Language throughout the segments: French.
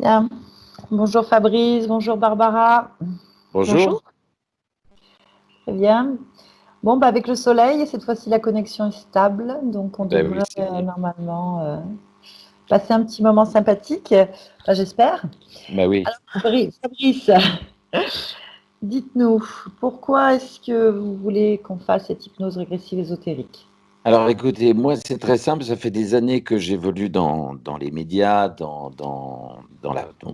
Bien. Bonjour Fabrice, bonjour Barbara. Bonjour. Bonjour. Très bien. Bon, avec le soleil, cette fois-ci la connexion est stable, donc on Ben oui, devrait c'est bien. normalement passer un petit moment sympathique, j'espère. Ben oui. Fabrice, dites-nous, pourquoi est-ce que vous voulez qu'on fasse cette hypnose régressive ésotérique? Alors écoutez, moi c'est très simple, ça fait des années que j'évolue dans les médias,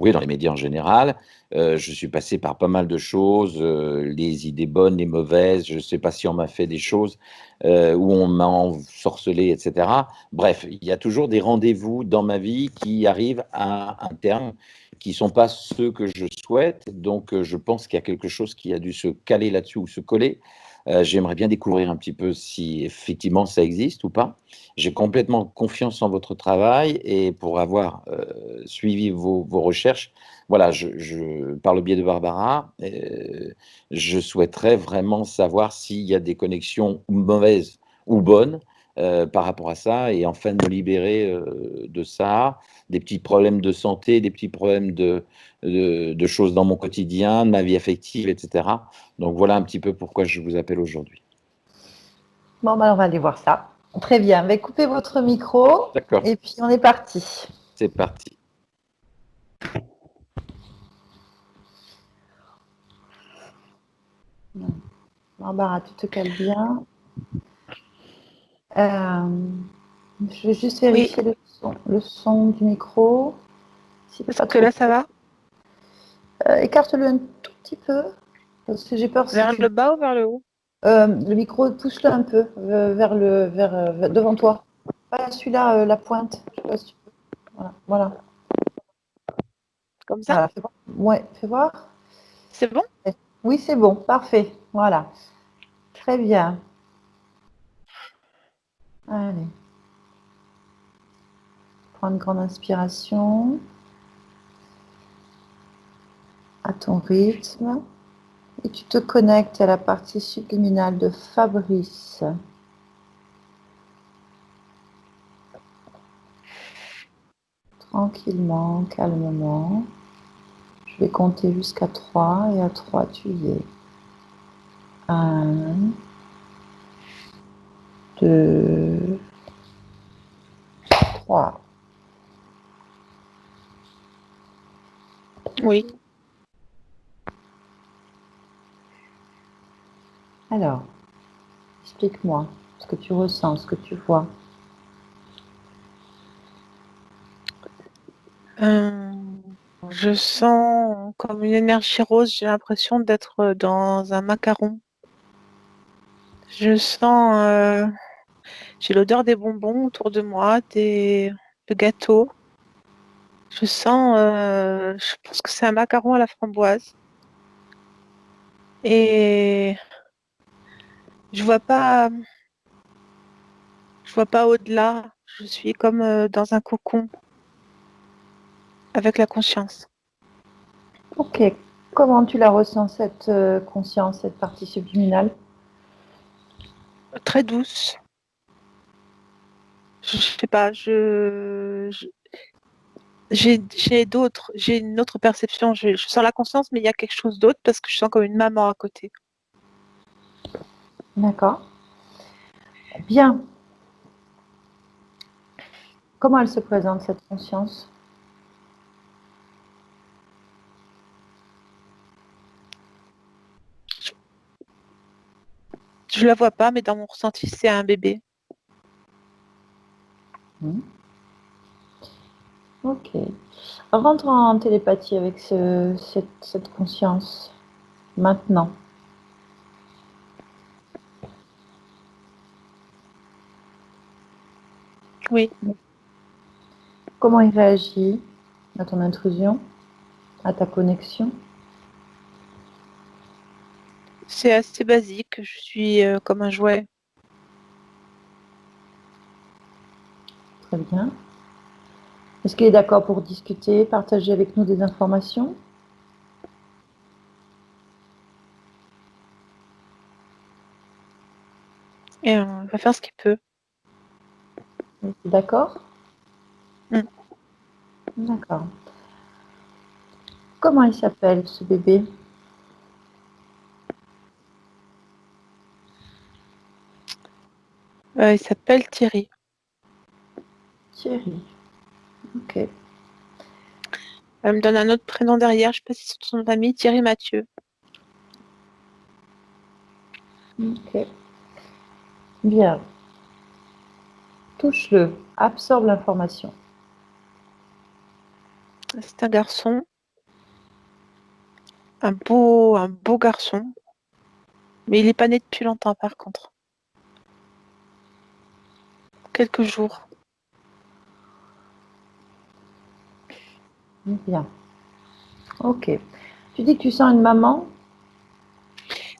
oui, dans les médias en général. Je suis passé par pas mal de choses, les idées bonnes, les mauvaises, je ne sais pas si on m'a fait des choses où on m'a ensorcelé, etc. Bref, il y a toujours des rendez-vous dans ma vie qui arrivent à un terme, qui ne sont pas ceux que je souhaite. Donc je pense qu'il y a quelque chose qui a dû se caler là-dessus ou se coller. J'aimerais bien découvrir un petit peu si effectivement ça existe ou pas. J'ai complètement confiance en votre travail et pour avoir suivi vos recherches, voilà, par le biais de Barbara, je souhaiterais vraiment savoir s'il y a des connexions mauvaises ou bonnes par rapport à ça et enfin me libérer de ça, des petits problèmes de santé, des petits problèmes de choses dans mon quotidien, de ma vie affective, etc. Donc voilà un petit peu pourquoi je vous appelle aujourd'hui. Bon, ben, on va aller voir ça. Très bien. Coupez votre micro D'accord, et puis on est parti. c'est parti. Barbara, tu te cales bien. Euh, je vais juste Oui. vérifier le son du micro. S'il n'est Est-ce pas que trop. là, ça va? Écarte-le un tout petit peu, parce que j'ai peur si Vers tu. le bas ou vers le haut? Le micro, pousse-le un peu devant toi. Pas celui-là, la pointe. Je sais pas si tu peux. Voilà. Voilà. Comme ça? Voilà. Fais voir. Ouais, fais voir. C'est bon? Oui, c'est bon. Parfait. Voilà. Très bien. Allez. Prends une grande inspiration à ton rythme. Et tu te connectes à la partie subliminale de Fabrice. Tranquillement, calmement. Je vais compter jusqu'à 3 et à 3 tu y es. 1, 2, 3. Oui. Alors, explique-moi ce que tu ressens, ce que tu vois. Euh, je sens comme une énergie rose. J'ai l'impression d'être dans un macaron. Je sens, j'ai l'odeur des bonbons autour de moi, de gâteaux. Je sens, je pense que c'est un macaron à la framboise. Et je vois pas, je vois pas au-delà. Je suis comme dans un cocon avec la conscience. Ok. Comment tu la ressens, cette conscience, cette partie subliminale? Très douce. Je sais pas, j'ai une autre perception. Je sens la conscience, mais il y a quelque chose d'autre parce que je sens comme une maman à côté. D'accord. Bien. Comment elle se présente, cette conscience? Je la vois pas, mais dans mon ressenti, c'est un bébé. Hmm. Ok. Rentre en télépathie avec cette conscience, maintenant. Oui, Comment il réagit à ton intrusion, à ta connexion? c'est assez basique. Je suis comme un jouet. Très bien. Est-ce qu'il est d'accord pour discuter, partager avec nous des informations? Et on va faire ce qu'il peut. D'accord? Mm. D'accord. Comment il s'appelle, ce bébé? Il s'appelle Thierry. Thierry. Ok. Elle me donne un autre prénom derrière, je sais pas si c'est son nom de famille, Thierry Mathieu. Ok. Bien. Touche-le. Absorbe l'information. C'est un garçon, un beau garçon, mais il est pas né depuis longtemps par contre. Quelques jours. Bien. Ok. Tu dis que tu sens une maman?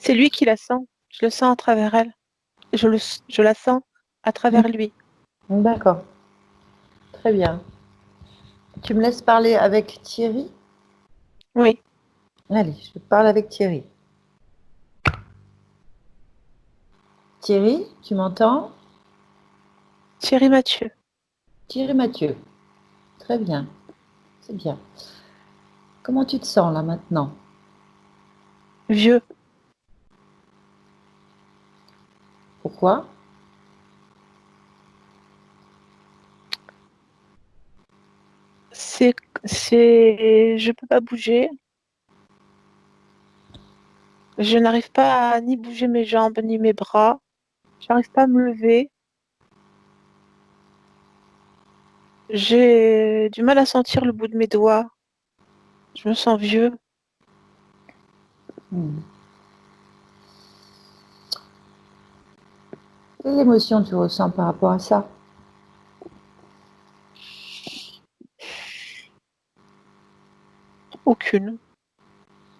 C'est lui qui la sent. Je le sens à travers elle. Je la sens à travers lui. D'accord. Très bien. Tu me laisses parler avec Thierry? Oui, Allez, je parle avec Thierry. Thierry, tu m'entends? Thierry Mathieu. Thierry Mathieu. Très bien. C'est bien. Comment tu te sens là maintenant? Vieux. Pourquoi? C'est, je peux pas bouger. Je n'arrive pas à ni bouger mes jambes ni mes bras. J'arrive pas à me lever. J'ai du mal à sentir le bout de mes doigts. Je me sens vieux. Hmm. Quelle émotion tu ressens par rapport à ça? Aucune.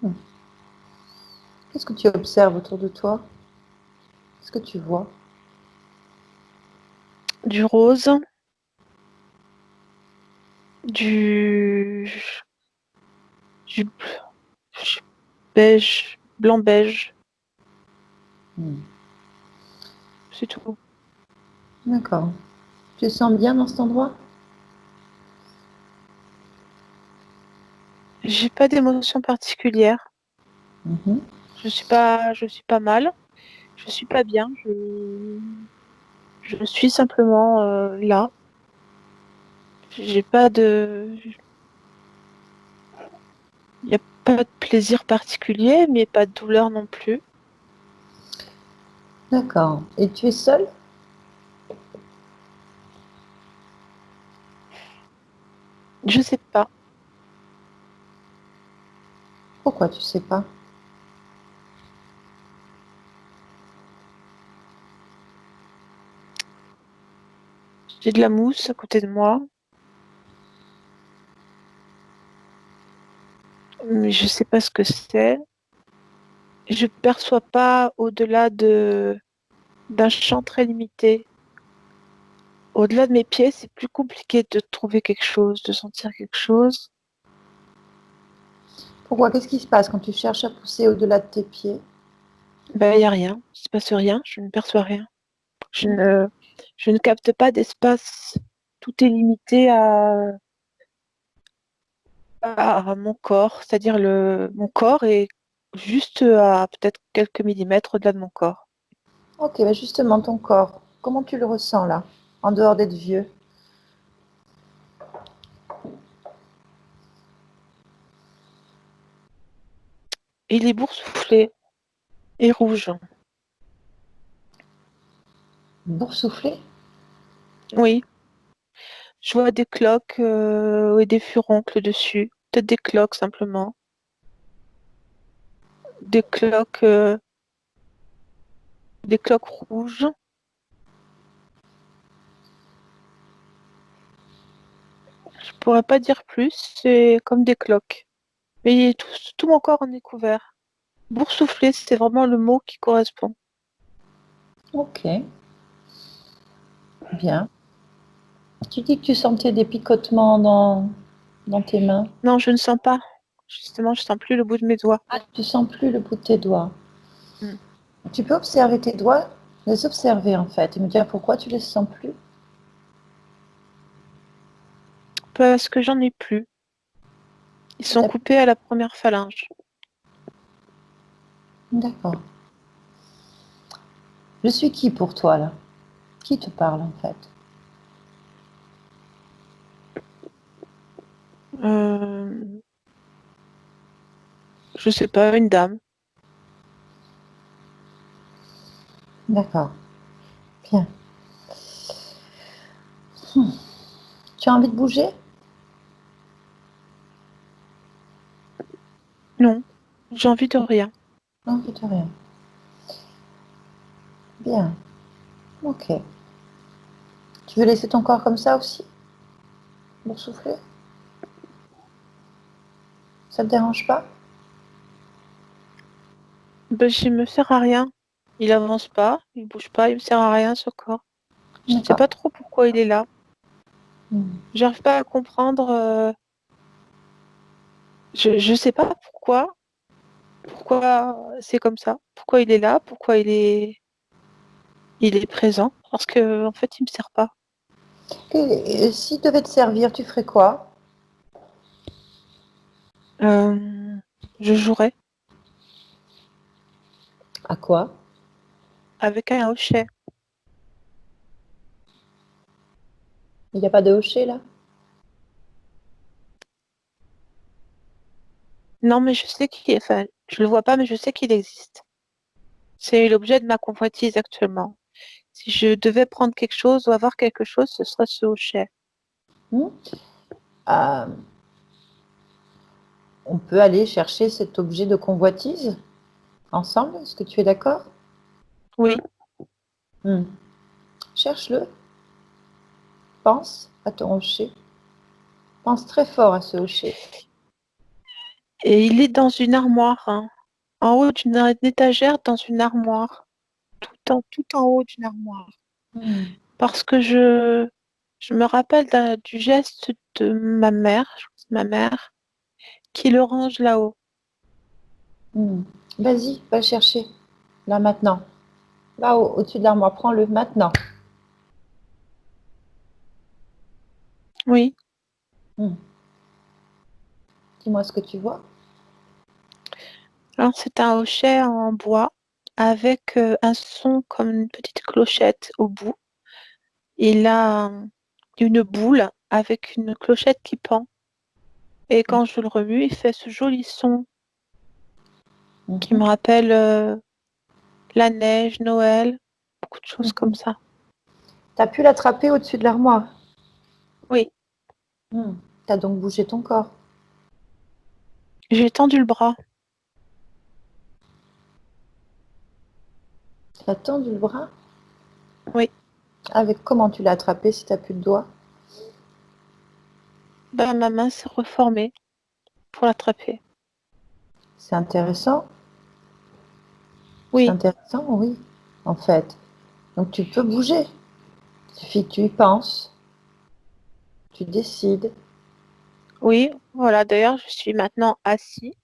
Hmm. Qu'est-ce que tu observes autour de toi? Qu'est-ce que tu vois? Du rose, du, du beige, blanc-beige. Hmm. C'est tout. D'accord. Tu te sens bien dans cet endroit? J'ai pas d'émotion particulière. Mhm. Je suis pas mal. Je suis pas bien. Je suis simplement là. J'ai pas de, il y a pas de plaisir particulier, mais pas de douleur non plus. D'accord. Et tu es seule? Je sais pas. Pourquoi tu sais pas? J'ai de la mousse à côté de moi, mais je sais pas ce que c'est. Je perçois pas au-delà d'un champ très limité. Au-delà de mes pieds, c'est plus compliqué de trouver quelque chose, de sentir quelque chose. Pourquoi? Qu'est-ce qui se passe quand tu cherches à pousser au-delà de tes pieds? Ben, il y a rien. Il se passe rien. Je ne perçois rien. Je ne, je ne capte pas d'espace. Tout est limité à mon corps, c'est-à-dire mon corps est juste à peut-être quelques millimètres au-delà de mon corps. Ok, bah justement, ton corps, comment tu le ressens là, en dehors d'être vieux? Il est boursouflé et rouge. Boursouflé? Oui, je vois des cloques et des furoncles dessus. Peut-être des cloques simplement. Des cloques, euh, des cloques rouges. Je pourrais pas dire plus, c'est comme des cloques. Mais tout mon corps en est couvert. Boursouflé, c'est vraiment le mot qui correspond. Ok, bien. Tu dis que tu sentais des picotements dans tes mains. Non, je ne sens pas. Justement, je sens plus le bout de mes doigts. Ah, tu sens plus le bout de tes doigts. Mm. Tu peux observer tes doigts, les observer en fait, et me dire pourquoi tu les sens plus. Parce que j'en ai plus. Ils sont coupés à la première phalange. D'accord. Je suis qui pour toi, là? Qui te parle, en fait? Je sais pas, une dame. D'accord. Bien. Tu as envie de bouger? Non, j'ai envie de rien. Non, de rien. Bien. Ok. Tu veux laisser ton corps comme ça aussi? Pour souffler? Ça te dérange pas? Ben, il me sert à rien. Il avance pas, il bouge pas, il me sert à rien ce corps. Je ne sais D'accord. pas trop pourquoi il est là. Hmm. J'arrive pas à comprendre. Je sais pas pourquoi c'est comme ça. Pourquoi il est là, pourquoi il est présent. Parce que en fait, il me sert pas. Et s'il devait te servir, tu ferais quoi? Euh, je jouerai À quoi? avec un hochet. Il n'y a pas de hocher là? Non, mais je sais enfin, je le vois pas, mais je sais qu'il existe. C'est l'objet de ma convoitise actuellement. Si je devais prendre quelque chose ou avoir quelque chose, ce serait ce hochet. Hmm. Euh, on peut aller chercher cet objet de convoitise ensemble? Est-ce que tu es d'accord? Oui, Hmm. Cherche-le. Pense à ton hocher. Pense très fort à ce hocher. et il est dans une armoire, hein. En haut d'une étagère dans une armoire. Tout en haut d'une armoire. Hmm. Parce que je me rappelle du geste de ma mère, je pense ma mère, qui le range là-haut. Hmm. Vas-y, va le chercher. Là maintenant. Là au-dessus de l'armoire. Prends-le maintenant. Oui. Hmm. Dis-moi ce que tu vois. Alors c'est un hochet en bois avec un son comme une petite clochette au bout. Il a une boule avec une clochette qui pend. Et quand je le remue, il fait ce joli son qui me Mhm. rappelle la neige, Noël, beaucoup de choses comme Mhm. ça. T'as pu l'attraper au-dessus de l'armoire. Oui, Hmm. T'as donc bougé ton corps. j'ai tendu le bras. T'as tendu le bras. Oui, Avec comment tu l'as attrapé si t'as plus de doigts? ben, ma main s'est reformée pour l'attraper. C'est intéressant. C'est Oui, intéressant, oui, en fait. Donc tu peux bouger. Il suffit que tu y penses, tu décides. oui, voilà. D'ailleurs, je suis maintenant assis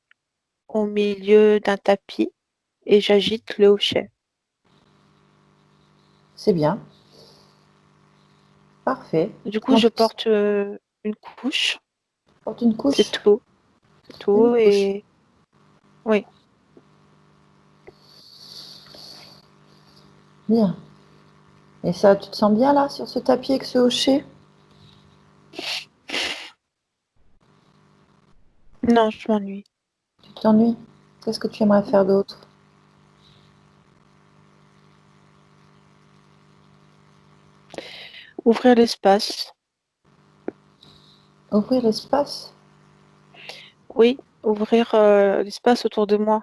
au milieu d'un tapis et j'agite le hochet. C'est bien. Parfait. Du coup, Comment je tu te sens? porte une couche, Porte une c'est couche. tout, c'est Une tout. couche. Et oui, Bien. Et ça, tu te sens bien là, sur ce tapis avec ce hocher? non, je m'ennuie. Tu t'ennuies? Qu'est-ce que tu aimerais faire d'autre? Ouvrir l'espace. Ouvrir l'espace? Oui, ouvrir l'espace autour de moi.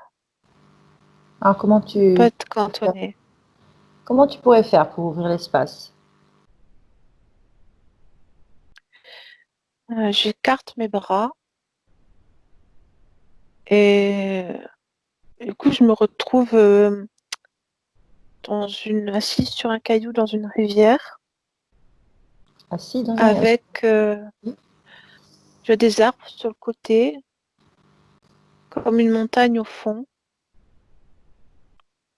Alors Pas être cantonné. comment tu pourrais faire pour ouvrir l'espace? J'écarte mes bras et du coup, je me retrouve assise sur un caillou dans une rivière Assis dans un... avec j'ai des arbres sur le côté, comme une montagne au fond.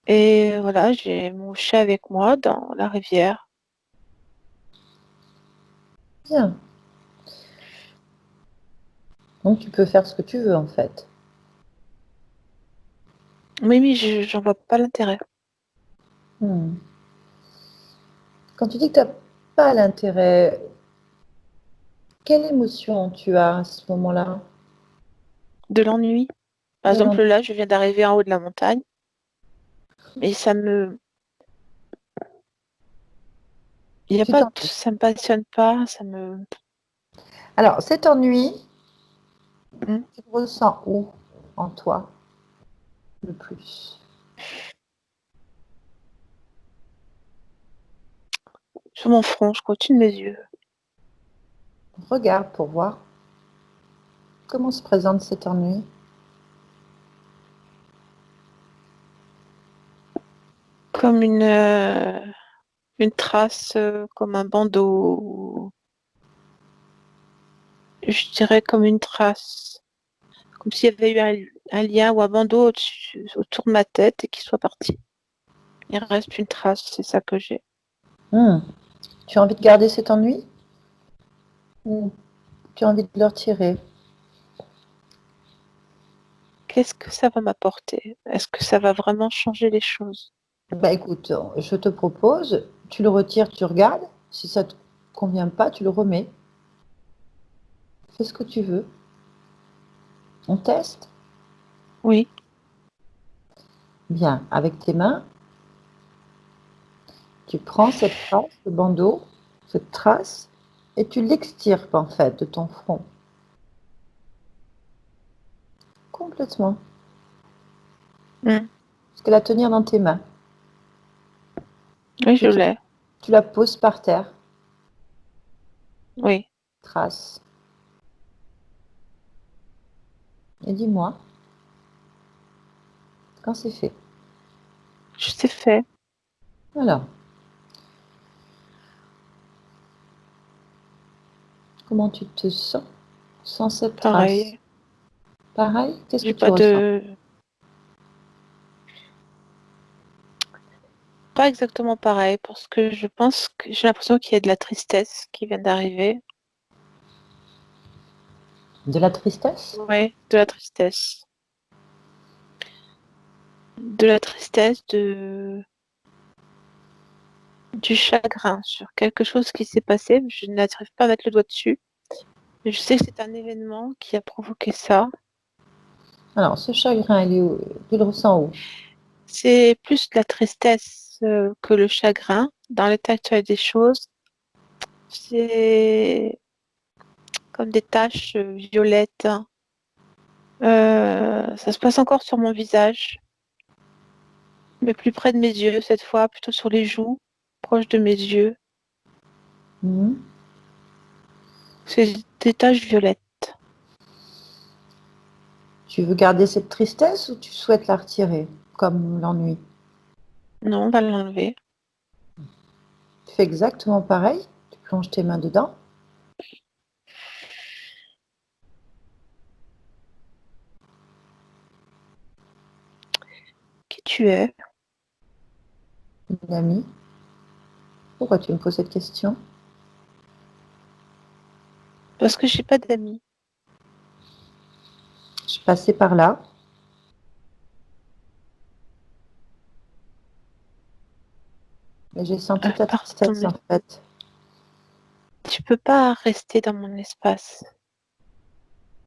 Et voilà, j'ai mon chat avec moi dans la rivière. Bien. Donc tu peux faire ce que tu veux en fait. Oui, mais j'en vois pas l'intérêt. Hmm. Quand tu dis que tu n'as pas l'intérêt, quelle émotion tu as à ce moment-là? De l'ennui. Par De l'en- exemple, là, je viens d'arriver en haut de la montagne, mais il y a Tu pas, t'ennuies. ça me passionne pas, ça me, Alors, cet ennui, Hmm. tu le ressens où en toi le plus? Sur mon front, je continue mes yeux. Regarde pour voir comment se présente cet ennui. Comme une trace, comme un bandeau, je dirais comme une trace, comme s'il y avait eu un lien ou un bandeau autour de ma tête et qu'il soit parti. Il reste une trace, c'est ça que j'ai. Hmm. Tu as envie de garder cet ennui ou tu as envie de le retirer? Qu'est-ce que ça va m'apporter? Est-ce que ça va vraiment changer les choses? Bah écoute, je te propose, tu le retires, tu regardes. Si ça te convient pas, tu le remets. Fais ce que tu veux. On teste? Oui, Bien. Avec tes mains, tu prends cette trace, ce bandeau, cette trace, et tu l'extirpes en fait de ton front. Complètement. Hmm. Jusqu'à la tenir dans tes mains. Oui, Puis je l'ai. tu la poses par terre. Oui, Trace. Et dis-moi, quand c'est fait. je sais fait. Alors, comment tu te sens sans cette trace? Pareil. Pareil, qu'est-ce que J'ai tu pas ressens? de, pas exactement pareil parce que je pense que j'ai l'impression qu'il y a de la tristesse qui vient d'arriver. De la tristesse? Oui, de la tristesse. De la tristesse, du chagrin sur quelque chose qui s'est passé. Je n'arrive pas à mettre le doigt dessus. Mais je sais que c'est un événement qui a provoqué ça. Alors, ce chagrin, il est où? Tu le ressens où? C'est plus de la tristesse que le chagrin. Dans l'état actuel des choses, c'est comme des taches violettes. Ça se passe encore sur mon visage, mais plus près de mes yeux cette fois, plutôt sur les joues, proche de mes yeux. Mhm. C'est des taches violettes. Tu veux garder cette tristesse ou tu souhaites la retirer, comme l'ennui? Non, on va l'enlever. Tu fais exactement pareil, tu plonges tes mains dedans. Qui tu es? Une amie. Pourquoi tu me poses cette question? Parce que j'ai pas d'amis. Je suis passée par là et j'ai senti ta Pardon, tristesse mais en fait. tu peux pas rester dans mon espace.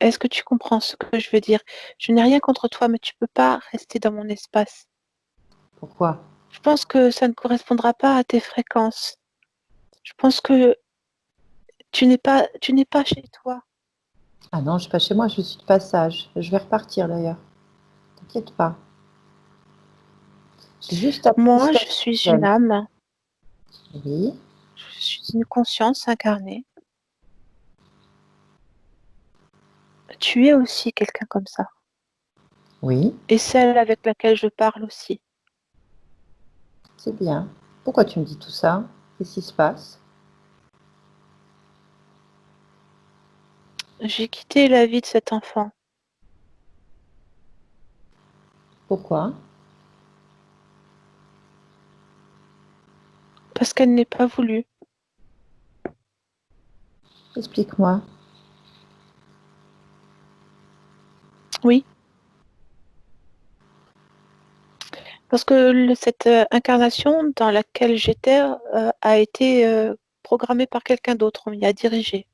Est-ce que tu comprends ce que je veux dire? Je n'ai rien contre toi, mais tu peux pas rester dans mon espace. Pourquoi? Je pense que ça ne correspondra pas à tes fréquences. Je pense que tu n'es pas chez toi. Ah non, je suis pas chez moi, je suis de passage. Je vais repartir d'ailleurs. T'inquiète pas. J'ai juste ta Moi, je tristesse qui suis me une gêne. âme. Oui, Je suis une conscience incarnée. Tu es aussi quelqu'un comme ça. oui, Et celle avec laquelle je parle aussi. c'est bien. Pourquoi tu me dis tout ça? Qu'est-ce qui se passe? J'ai quitté la vie de cet enfant Pourquoi? parce qu'elle n'est pas voulu. Explique-moi. Oui, parce que cette incarnation dans laquelle j'étais a été programmée par quelqu'un d'autre, on m'y a dirigé.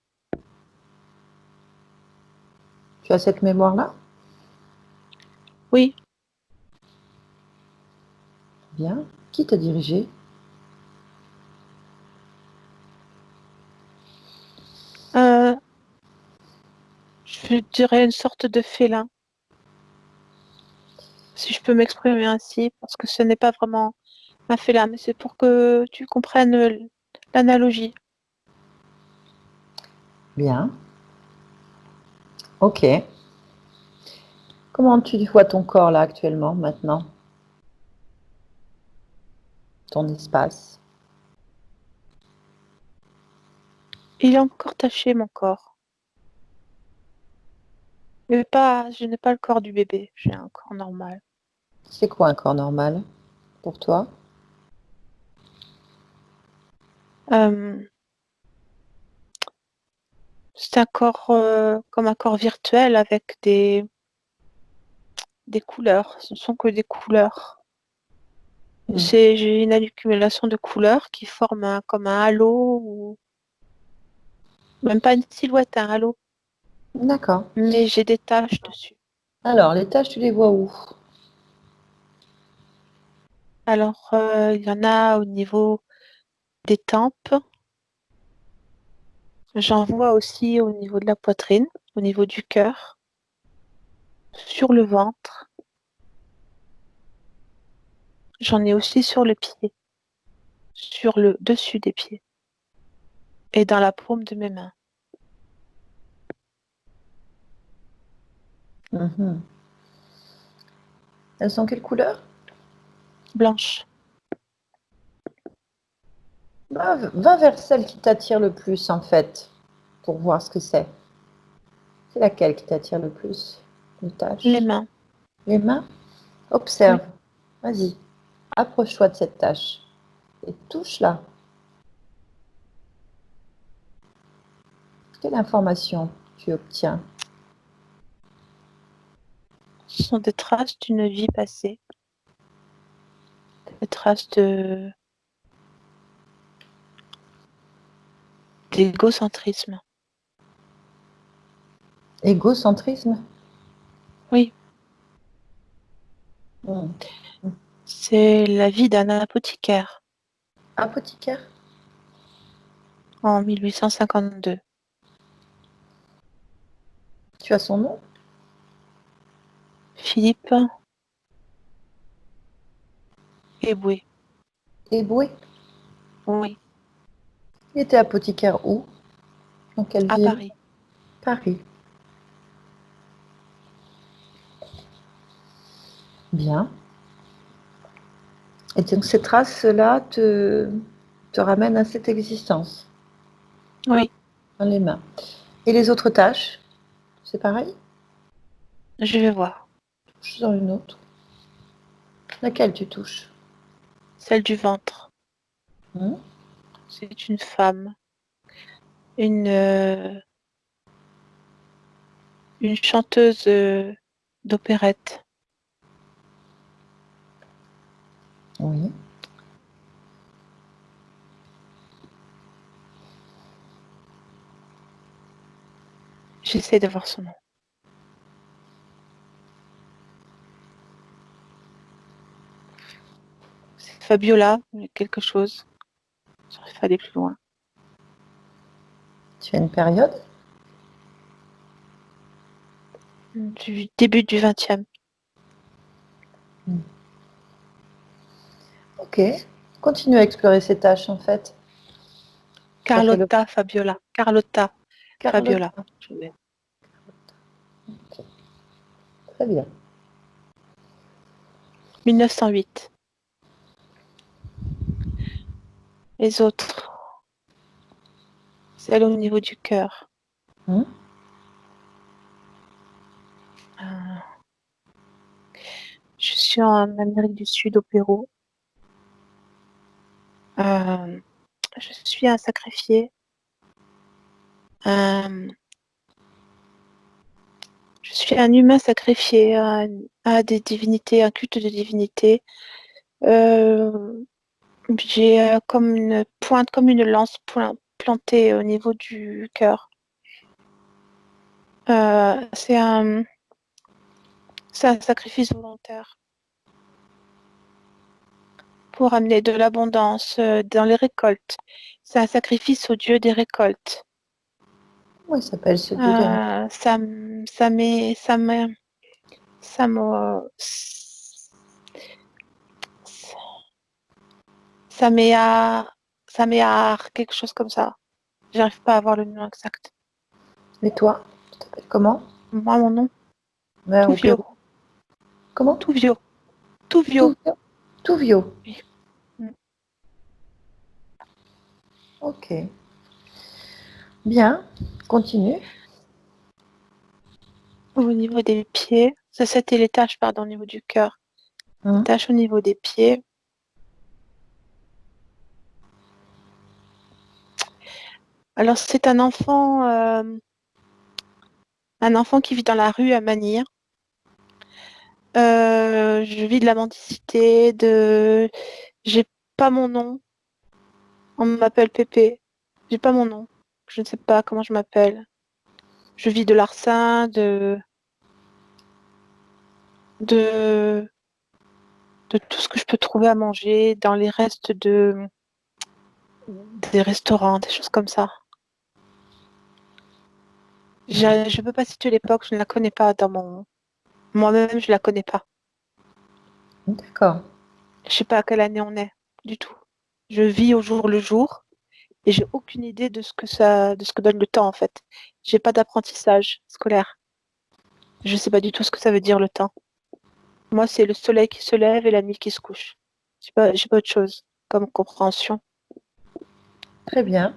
Tu as cette mémoire-là? Oui, Bien. Qui t'a dirigé? euh, je dirais une sorte de félin, si je peux m'exprimer ainsi, parce que ce n'est pas vraiment un félin, mais c'est pour que tu comprennes l'analogie. Bien. Ok. Comment tu vois ton corps là actuellement, maintenant? Ton espace? Il est encore taché, mon corps. Mais pas, je n'ai pas le corps du bébé, j'ai un corps normal. C'est quoi un corps normal pour toi? Euh, c'est un corps comme un corps virtuel avec des couleurs. Ce ne sont que des couleurs. Hmm. J'ai une accumulation de couleurs qui forment comme un halo, ou même pas une silhouette, un halo, D'accord. mais j'ai des taches dessus. Alors, les tâches, tu les vois où? Alors, il y en a au niveau des tempes, j'en vois aussi au niveau de la poitrine, au niveau du cœur, sur le ventre, j'en ai aussi sur le pied, sur le dessus des pieds et dans la paume de mes mains. Mhm. Elles sont quelle couleur? Blanche. Va vers celle qui t'attire le plus, en fait, pour voir ce que c'est. C'est laquelle qui t'attire le plus? Une Les tâche? mains, Les mains? oui. Observe. Vas-y. Approche-toi de cette tâche et touche-la. Quelle information tu obtiens? Ce sont des traces d'une vie passée, des traces d'égocentrisme. Égocentrisme? Oui, Hmm. c'est la vie d'un apothicaire Apothicaire? en 1852. Tu as son nom? Philippe Eboué. Eboué? Oui, Il était apothicaire où? Dans quelle à ville? Paris. Paris. Bien. Et donc ces traces-là te ramènent à cette existence, Oui, dans les mains. Et les autres tâches, c'est pareil? je vais voir. Touche dans une autre. Laquelle tu touches? Celle du ventre. Hmm. C'est une femme, une, euh, une chanteuse d'opérette. Oui. J'essaie de voir son nom. C'est Fabiola, quelque chose. Il fallait plus loin. Tu as une période? Du début du 20e. Ok. Continue à explorer ces tâches, en fait. Ça fait le Carlotta Fabiola. Carlotta Carlotta. Fabiola. Je vais. Ok. Très bien. 1908. Les autres, celle au niveau du cœur. Hmm. Euh, je suis en Amérique du Sud, au Pérou. Euh, je suis un sacrifié. Euh, Je suis un humain sacrifié à des divinités, un culte de divinité. Euh, j'ai comme une pointe, comme une lance plantée au niveau du cœur. C'est un sacrifice volontaire pour amener de l'abondance dans les récoltes. C'est un sacrifice au dieu des récoltes. Comment il s'appelle ce dieu des récoltes? Ça m'est, ça me, ça m'est à, ça m'est à quelque chose comme ça. J'arrive pas à avoir le nom exact. Et toi, tu t'appelles comment? Moi, mon nom, Ouais, tout au vieux, Pérou. Comment? tout vieux, tout vieux. Tuvio. Tuvio. Oui. Mm. Ok. Bien. Continue. Au niveau des pieds, ça c'était les taches, pardon, au niveau du cœur. Les Hein? taches au niveau des pieds. Alors, c'est un enfant qui vit dans la rue à Manille. Je vis de la mendicité, j'ai pas mon nom. On m'appelle Pépé. J'ai pas mon nom. Je ne sais pas comment je m'appelle. Je vis de larcin, de, de tout ce que je peux trouver à manger dans les restes des restaurants, des choses comme ça. Je peux pas situer l'époque, je ne la connais pas moi-même, je la connais pas. D'accord. Je sais pas à quelle année on est, du tout. Je vis au jour le jour et j'ai aucune idée de ce que donne le temps en fait. J'ai pas d'apprentissage scolaire. Je sais pas du tout ce que ça veut dire le temps. Moi, c'est le soleil qui se lève et la nuit qui se couche. J'ai pas autre chose comme compréhension. Très bien.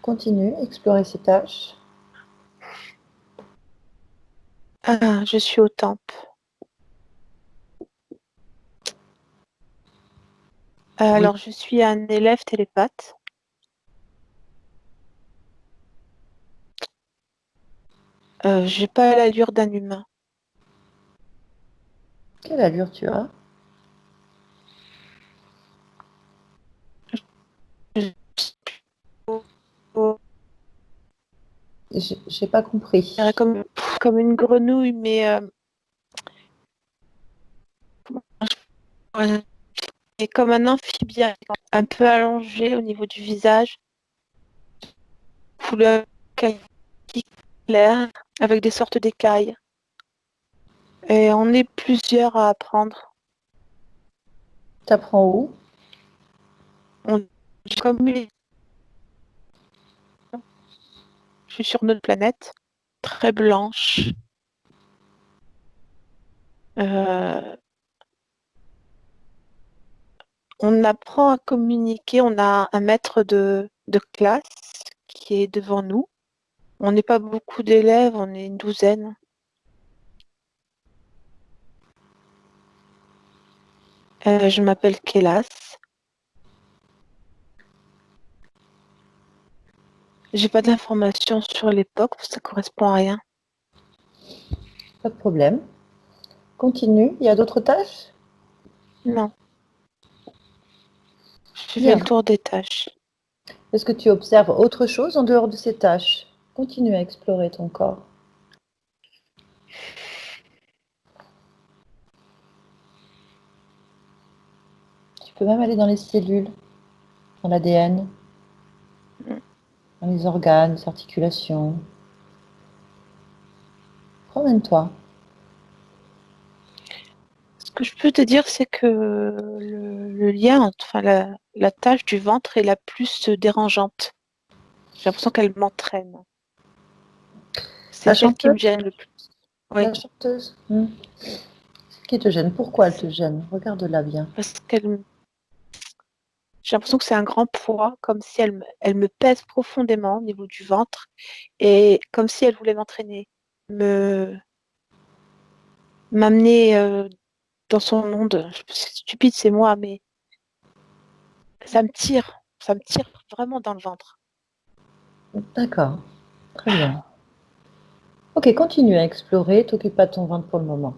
Continue. Explorer ces tâches. Ah, je suis au temple. Oui. Alors, je suis un élève télépathe. J'ai pas l'allure d'un humain. Quelle allure tu as? Je J'ai pas dirais compris. comme une grenouille, mais comment je pourrais- et comme un amphibien, un peu allongé au niveau du visage, couleur kaki clair, avec des sortes d'écailles. Et on est plusieurs à apprendre. T'apprends où? On, comme je suis sur notre planète, très blanche. Euh, on apprend à communiquer. On a un maître de classe qui est devant nous. On n'est pas beaucoup d'élèves, on est une douzaine. Je m'appelle Kélas. J'ai pas d'informations sur l'époque, ça correspond à rien. Pas de problème. Continue. Il y a d'autres tâches? Non, je fais le Bien. tour des tâches. Est-ce que tu observes autre chose en dehors de ces tâches? Continue à explorer ton corps. Tu peux même aller dans les cellules, dans l'ADN, Mm. dans les organes, les articulations. Promène-toi. Ce que je peux te dire, c'est que le lien, enfin la tâche du ventre est la plus dérangeante. J'ai l'impression qu'elle m'entraîne. C'est La celle qui me chanteuse? gêne le plus. Oui, La chanteuse? Ce qui te gêne. Pourquoi elle te gêne? Regarde-la bien. parce j'ai l'impression que c'est un grand poids, comme si elle me pèse profondément au niveau du ventre et comme si elle voulait m'entraîner, me m'amener dans son monde. C'est stupide, c'est moi, mais ça me tire vraiment dans le ventre. D'accord. Très bien. Ok, continue à explorer, t'occupe pas de ton ventre pour le moment.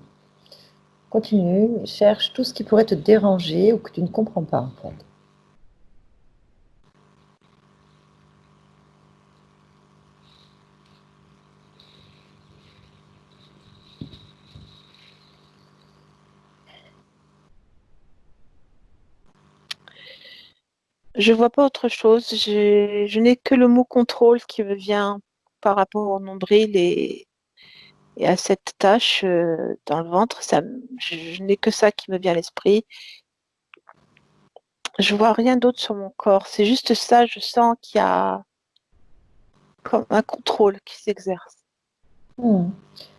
Continue, cherche tout ce qui pourrait te déranger ou que tu ne comprends pas en fait. Je vois pas autre chose. Je n'ai que le mot contrôle qui me vient par rapport au nombril et à cette tâche dans le ventre. Je n'ai que ça qui me vient à l'esprit. Je vois rien d'autre sur mon corps. C'est juste ça. Je sens qu'il y a comme un contrôle qui s'exerce.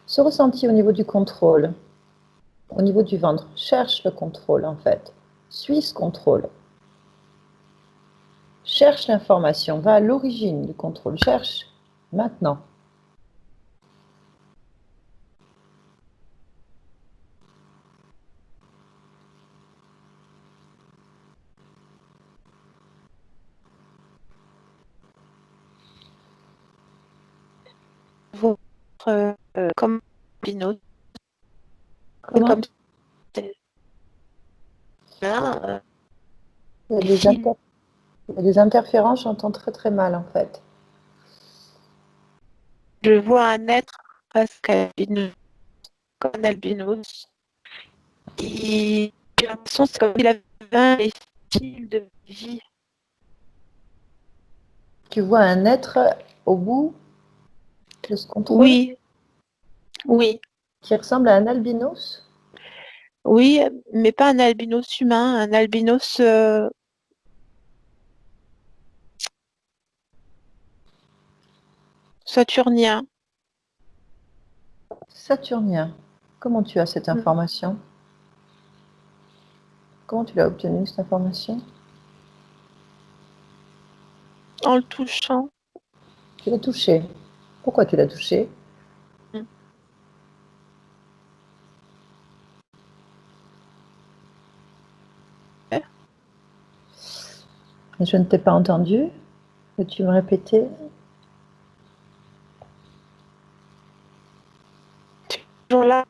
Ce ressenti au niveau du contrôle, au niveau du ventre, cherche le contrôle en fait. Suis ce contrôle. Cherche l'information, va à l'origine du contrôle. Cherche maintenant. Votre comme Pinot, Comment? comme là, Il y a les des, fils. il y a des interférences, j'entends très très mal en fait. Je vois un être presque albinos, comme un albinos. Et j'ai l'impression que c'est comme il avait un fils de vie. Tu vois un être au bout de ce contrôle Oui, oui, qui ressemble à un albinos? oui, mais pas un albinos humain, un albinos saturnien. Saturnien. Comment tu as cette information? Comment tu l'as obtenue cette information? En le touchant. Tu l'as touché. Pourquoi tu l'as touché? Je ne t'ai pas entendu. Peux-tu me répéter? Toujours là,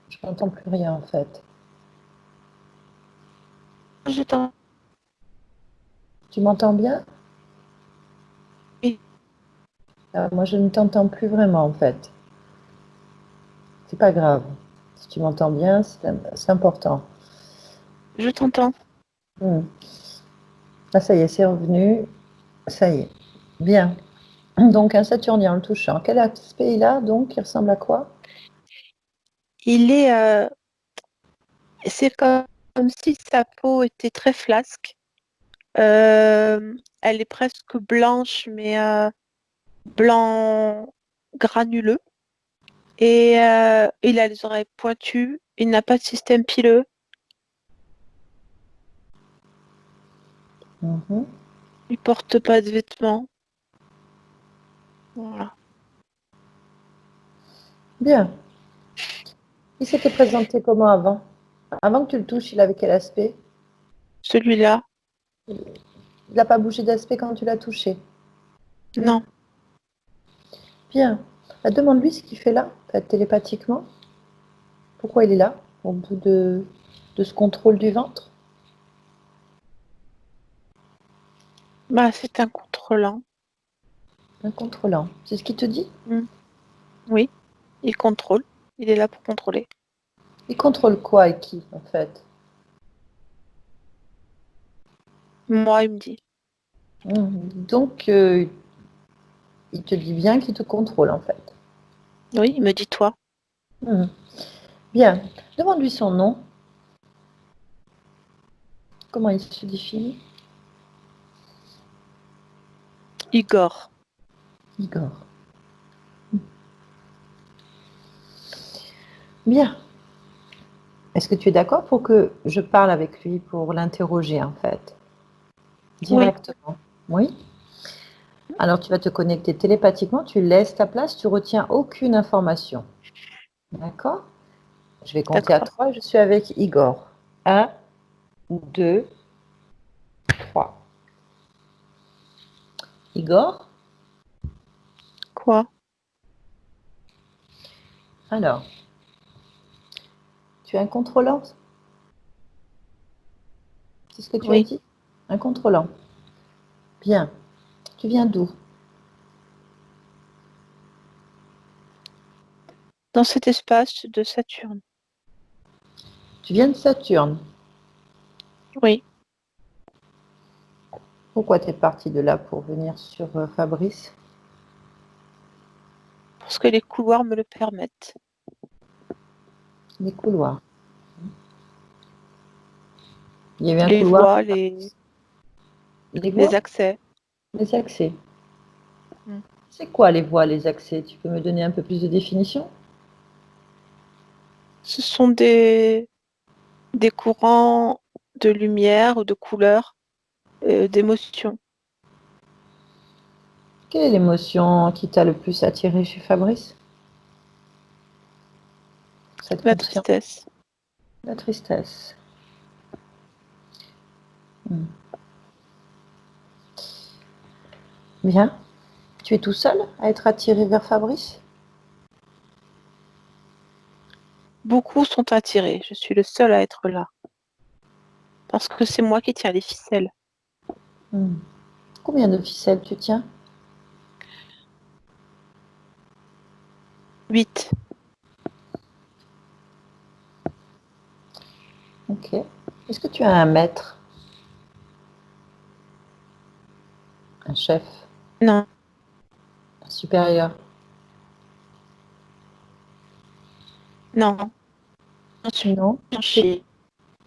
Je n'entends plus rien en fait. je t'en Tu m'entends bien? prie, Moi, je ne t'entends plus vraiment en fait. C'est pas grave. Si tu m'entends bien, c'est important. je t'entends. Hmm. Ah, ça y est, c'est revenu. Ça y est. Bien. Donc, un Saturnien en le touchant. Quel aspect il a donc? Il ressemble à quoi? Il est, c'est comme si sa peau était très flasque. Elle est presque blanche, mais blanc granuleux. Et il a les oreilles pointues. Il n'a pas de système pileux. Mhm. Il porte pas de vêtements. Voilà. Bien. Il s'était présenté comment avant? Avant que tu le touches, il avait quel aspect? Celui-là, Il n'a pas bougé d'aspect quand tu l'as touché. non. Bien. Demande-lui ce qu'il fait là, télépathiquement. Pourquoi il est là, au bout de ce contrôle du ventre? Bah, c'est un contrôlant. Un contrôlant. C'est ce qu'il te dit? Mm. Oui, il contrôle. Il est là pour contrôler. Il contrôle quoi et qui, en fait? Moi, il me dit. Donc, il te dit bien qu'il te contrôle, en fait. Oui, il me dit toi. Mhm. Bien. Demande-lui son nom. Comment il se définit? Igor. Igor. Bien. Est-ce que tu es d'accord pour que je parle avec lui pour l'interroger, en fait? Oui, Directement. Oui? Alors, tu vas te connecter télépathiquement, tu laisses ta place, tu retiens aucune information. D'accord? Je vais compter à d'accord. 3. Je suis avec Igor. Un, 2, 3. Igor, Quoi? alors, tu es un contrôlant? C'est ce que tu as Oui. dit? Un contrôlant. Bien. Tu viens d'où? Dans cet espace de Saturne. Tu viens de Saturne. Oui. Pourquoi tu es parti de là pour venir sur Fabrice? Parce que les couloirs me le permettent. Les couloirs. Il y avait un Les couloir. voies, les voies? accès. Les accès. Mm. C'est quoi les voies, les accès? Tu peux me donner un peu plus de définition? Ce sont des courants de lumière ou de couleur, d'émotion. Quelle est l'émotion qui t'a le plus attiré chez Fabrice? Cette La conscience, tristesse. la tristesse. Hmm. Bien. Tu es tout seul à être attiré vers Fabrice? Beaucoup sont attirés. Je suis le seul à être là. Parce que c'est moi qui tiens les ficelles. Hmm. Combien de ficelles tu tiens? 8. Ok. Est-ce que tu as un maître? Un chef? Non. Un supérieur? Non. Je suis Non. en Tu chier.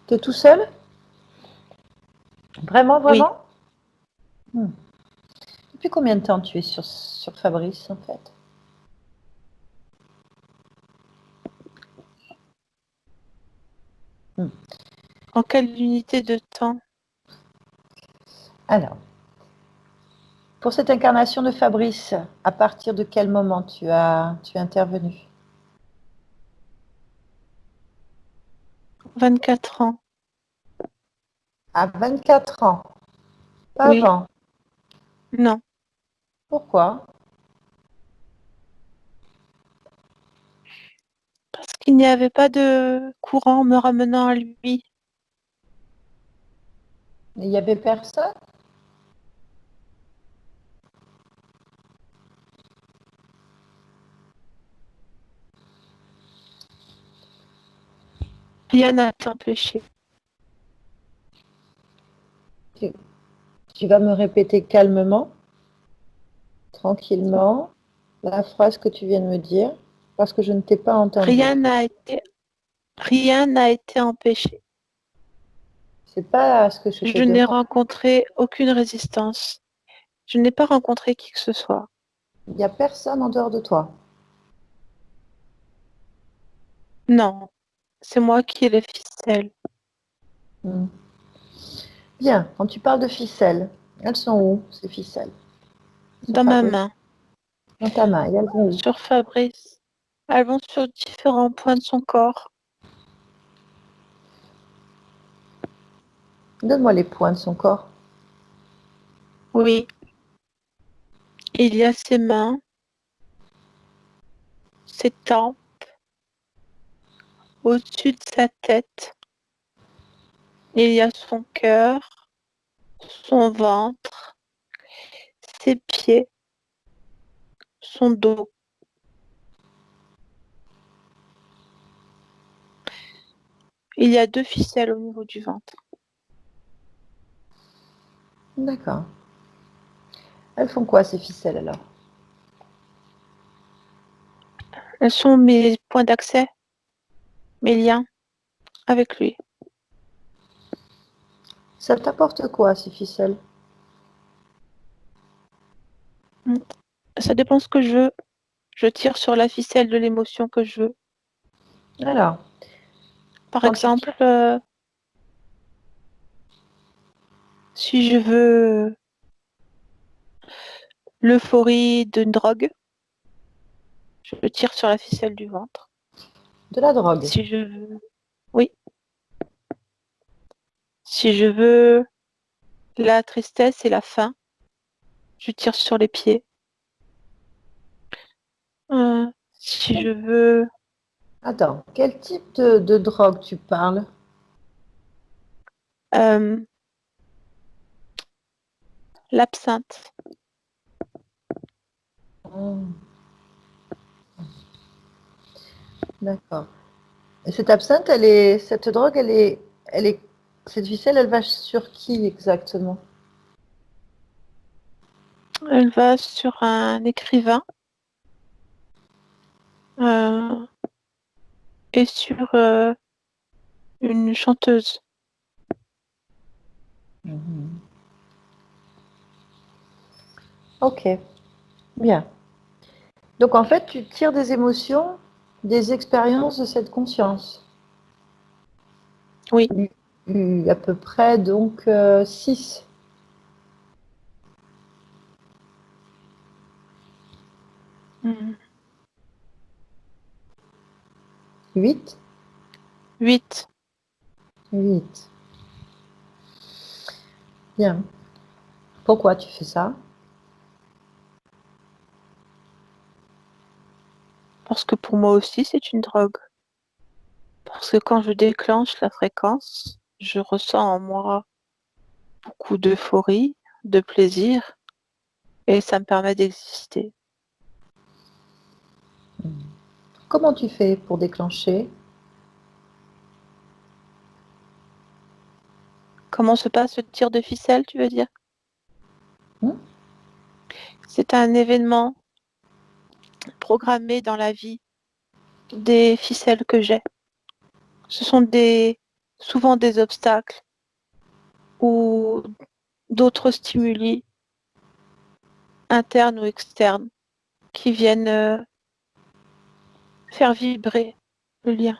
es tout seul? Vraiment, Oui. vraiment? Hmm. Depuis combien de temps tu es sur Fabrice, en fait? Hmm. En quelle unité de temps? Alors, pour cette incarnation de Fabrice, à partir de quel moment tu es intervenu? 24 ans. À 24 ans, pas Oui. avant. Non. Pourquoi? Parce qu'il n'y avait pas de courant me ramenant à lui. Il n'y avait personne? Rien n'a t'empêché. Tu, tu vas me répéter calmement, tranquillement, la phrase que tu viens de me dire, parce que je ne t'ai pas entendu. Rien n'a été empêché. C'est pas ce que je te Je n'ai demande. rencontré aucune résistance. Je n'ai pas rencontré qui que ce soit. Il n'y a personne en dehors de toi. Non. C'est moi qui ai les ficelles. Hmm. Bien, quand tu parles de ficelles, elles sont où, ces ficelles? Sur Dans ma Fabrice. main. Dans ta main, et elles vont où? Sur Fabrice. Elles vont sur différents points de son corps. Donne-moi les points de son corps. Oui. Il y a ses mains, ses tempes, au-dessus de sa tête. Il y a son cœur, son ventre, ses pieds, son dos. Il y a 2 ficelles au niveau du ventre. D'accord. Elles font quoi, ces ficelles, alors? Elles sont mes points d'accès, mes liens avec lui. Ça t'apporte quoi, ces ficelles? Ça dépend ce que je veux. Je tire sur la ficelle de l'émotion que je veux. Alors, Par quand tu exemple, tires, si je veux l'euphorie d'une drogue, je tire sur la ficelle du ventre. de la drogue, Si je veux, oui. Si je veux la tristesse et la faim, Je tire sur les pieds. Si je veux Attends, quel type de drogue tu parles? l'absinthe. Hmm, d'accord. Et cette absinthe, cette drogue, cette ficelle, elle va sur qui exactement? Elle va sur un écrivain euh, et sur une chanteuse. Mhm. Ok, bien. Donc en fait, tu tires des émotions, des expériences de cette conscience. Oui. À peu près donc 6, Hmm. 8, 8. 8. Bien. Pourquoi tu fais ça? Parce que pour moi aussi, c'est une drogue. Parce que quand je déclenche la fréquence, je ressens en moi beaucoup d'euphorie, de plaisir, et ça me permet d'exister. Comment tu fais pour déclencher? Comment se passe le tir de ficelle, tu veux dire? Hmm. C'est un événement programmé dans la vie des ficelles que j'ai. Ce sont souvent des obstacles ou d'autres stimuli internes ou externes qui viennent faire vibrer le lien.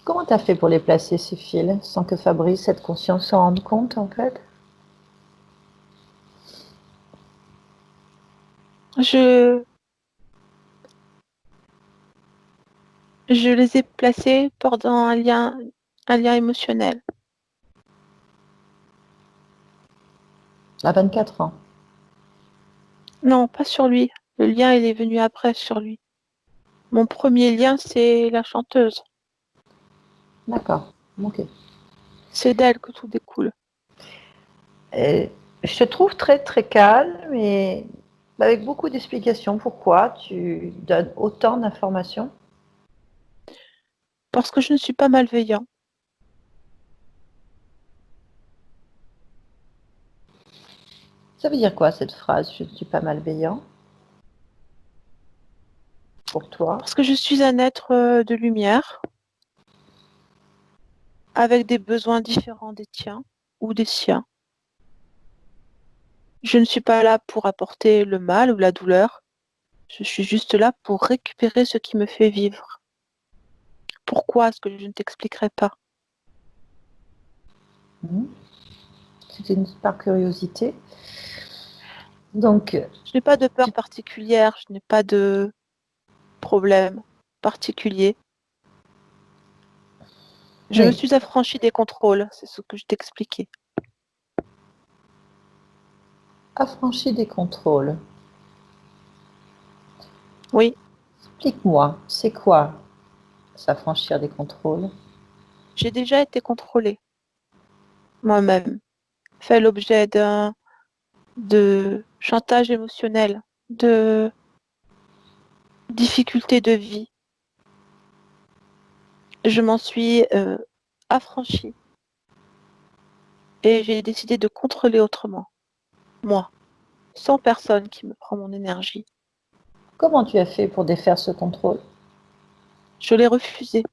Comment tu as fait pour les placer, ces fils, sans que Fabrice, cette conscience, s'en rende compte, en fait? Je, je les ai placés pendant un lien émotionnel. À 24 ans. Non, pas sur lui. Le lien, il est venu après sur lui. Mon premier lien, c'est la chanteuse. D'accord. Ok. C'est d'elle que tout découle. Et je te trouve très, très calme et avec beaucoup d'explications. Pourquoi tu donnes autant d'informations? Parce que je ne suis pas malveillant. Ça veut dire quoi, cette phrase? Je ne suis pas malveillant pour toi. Parce que je suis un être de lumière, avec des besoins différents des tiens ou des siens. Je ne suis pas là pour apporter le mal ou la douleur. Je suis juste là pour récupérer ce qui me fait vivre. Pourquoi est-ce que je ne t'expliquerai pas? Mhm. C'était par curiosité. Donc, Je n'ai pas de peur tu- particulière, je n'ai pas de problème particulier. Je me oui, suis affranchie des contrôles, c'est ce que je t'expliquais. affranchi des contrôles. Oui, Explique-moi, c'est quoi s'affranchir des contrôles? j'ai déjà été contrôlée moi-même, fait l'objet de chantage émotionnel, de difficultés de vie. Je m'en suis affranchie et j'ai décidé de contrôler autrement, moi, sans personne qui me prend mon énergie. Comment tu as fait pour défaire ce contrôle? Je l'ai refusé.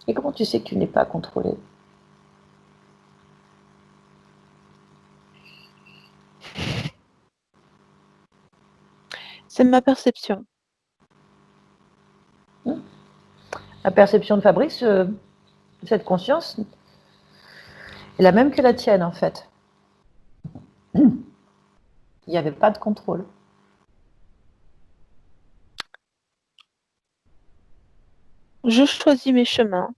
Et comment tu sais que tu n'es pas contrôlé? C'est ma perception. Hmm. La perception de Fabrice, cette conscience, est la même que la tienne, en fait. Il n'y avait pas de contrôle. Je choisis mes chemins.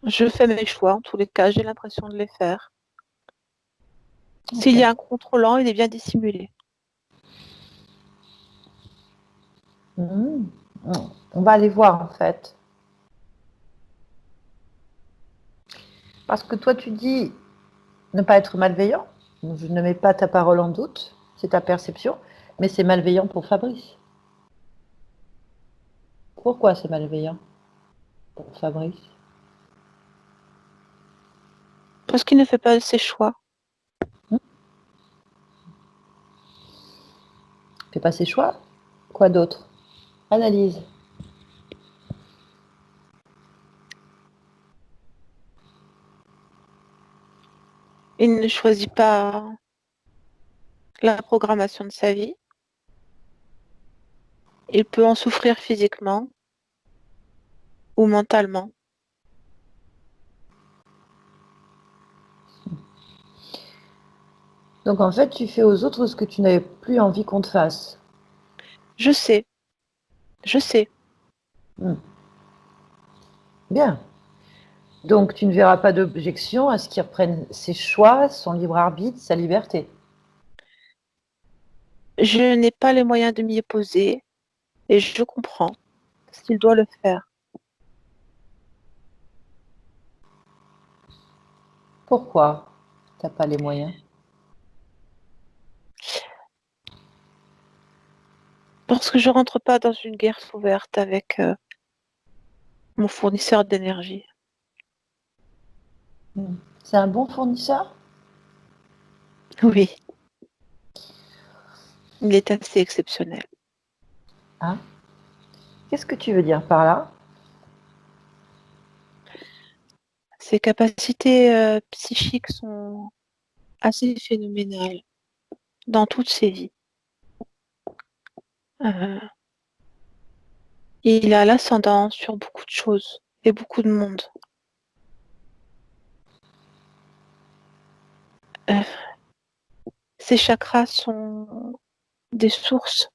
Je fais mes choix, en tous les cas, j'ai l'impression de les faire. S'il Ok. y a un contrôlant, il est bien dissimulé. Mhm. On va aller voir en fait. Parce que toi, tu dis ne pas être malveillant. Je ne mets pas ta parole en doute, c'est ta perception, mais c'est malveillant pour Fabrice. Pourquoi c'est malveillant pour Fabrice? Parce qu'il ne fait pas ses choix. Hmm. Fais pas ses choix. Quoi d'autre? Analyse. Il ne choisit pas la programmation de sa vie. Il peut en souffrir physiquement ou mentalement. Donc en fait, tu fais aux autres ce que tu n'avais plus envie qu'on te fasse. Je sais, je sais. Hmm. Bien. Donc tu ne verras pas d'objection à ce qu'il reprenne ses choix, son libre arbitre, sa liberté. Je n'ai pas les moyens de m'y opposer et je comprends parce qu'il doit le faire. Pourquoi t'as pas les moyens? Parce que je rentre pas dans une guerre ouverte avec mon fournisseur d'énergie. Hmm. C'est un bon fournisseur? Oui, il est assez exceptionnel. Hein? Qu'est-ce que tu veux dire par là? Ses capacités psychiques sont assez phénoménales dans toutes ses vies. Euh, il a l'ascendant sur beaucoup de choses et beaucoup de monde. Euh, Ses chakras sont des sources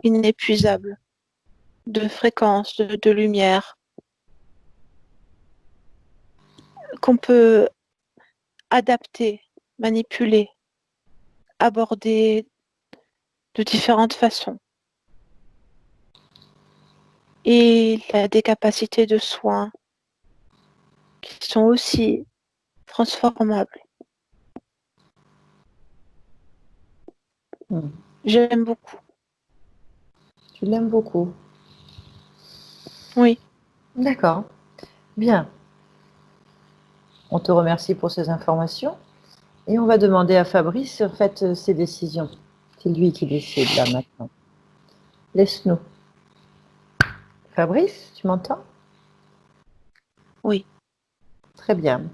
inépuisables de fréquences, de lumière, qu'on peut adapter, manipuler, aborder de différentes façons. Et il a des capacités de soins qui sont aussi transformables. Hmm. J'aime beaucoup. Tu l'aimes beaucoup. Oui, D'accord. Bien. On te remercie pour ces informations et on va demander à Fabrice en fait ses décisions. C'est lui qui décide là maintenant. Laisse-nous. Fabrice, tu m'entends? oui. Très bien.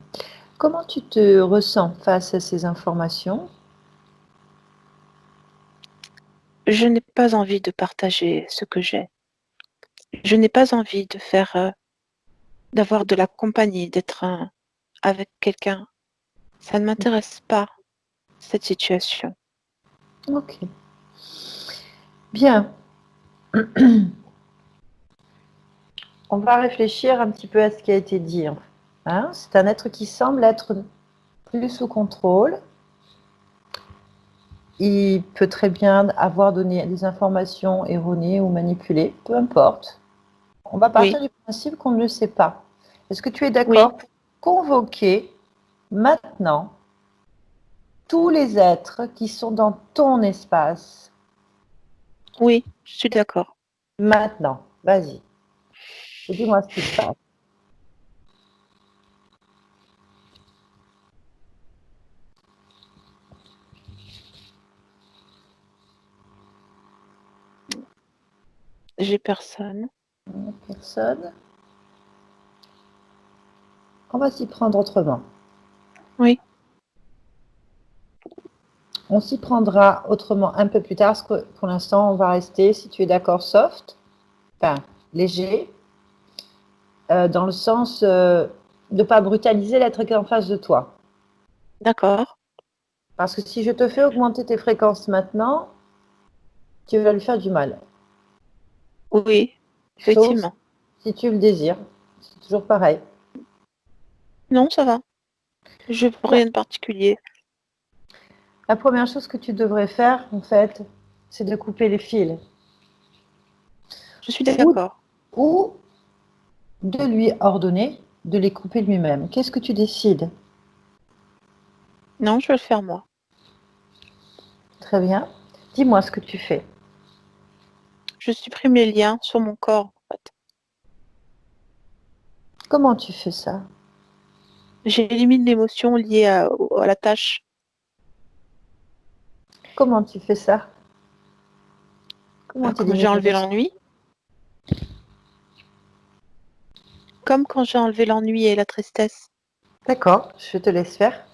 Comment tu te ressens face à ces informations? Je n'ai pas envie de partager ce que j'ai. Je n'ai pas envie de faire, d'avoir de la compagnie, d'être avec quelqu'un. Ça ne m'intéresse pas, cette situation. Ok. Bien. On va réfléchir un petit peu à ce qui a été dit. Hein. C'est un être qui semble être plus sous contrôle. Il peut très bien avoir donné des informations erronées ou manipulées, peu importe. On va Oui, partir du principe qu'on ne le sait pas. Est-ce que tu es oui, d'accord pour convoquer maintenant tous les êtres qui sont dans ton espace? oui, je suis d'accord. Maintenant, vas-y. Dis-moi ce qui se passe. J'ai personne. Personne. On va s'y prendre autrement. Oui, On s'y prendra autrement un peu plus tard, parce que pour l'instant, on va rester, si tu es d'accord, soft, enfin léger, dans le sens de ne pas brutaliser l'être qui est en face de toi. d'accord. Parce que si je te fais augmenter tes fréquences maintenant, tu vas lui faire du mal. Oui, Sauf effectivement. si tu le désires. C'est toujours pareil. Non, ça va. Je veux rien de particulier. La première chose que tu devrais faire, en fait, c'est de couper les fils. Je suis Ou, d'accord. ou de lui ordonner de les couper lui-même. Qu'est-ce que tu décides? Non, je vais le faire moi. Très bien. Dis-moi ce que tu fais. Je supprime les liens sur mon corps, en fait. Comment tu fais ça? J'élimine l'émotion liée à la tâche. Comment tu fais ça? Comment tu Comme j'ai élimines enlevé l'émotion? l'ennui. Comme quand j'ai enlevé l'ennui et la tristesse. D'accord, je te laisse faire.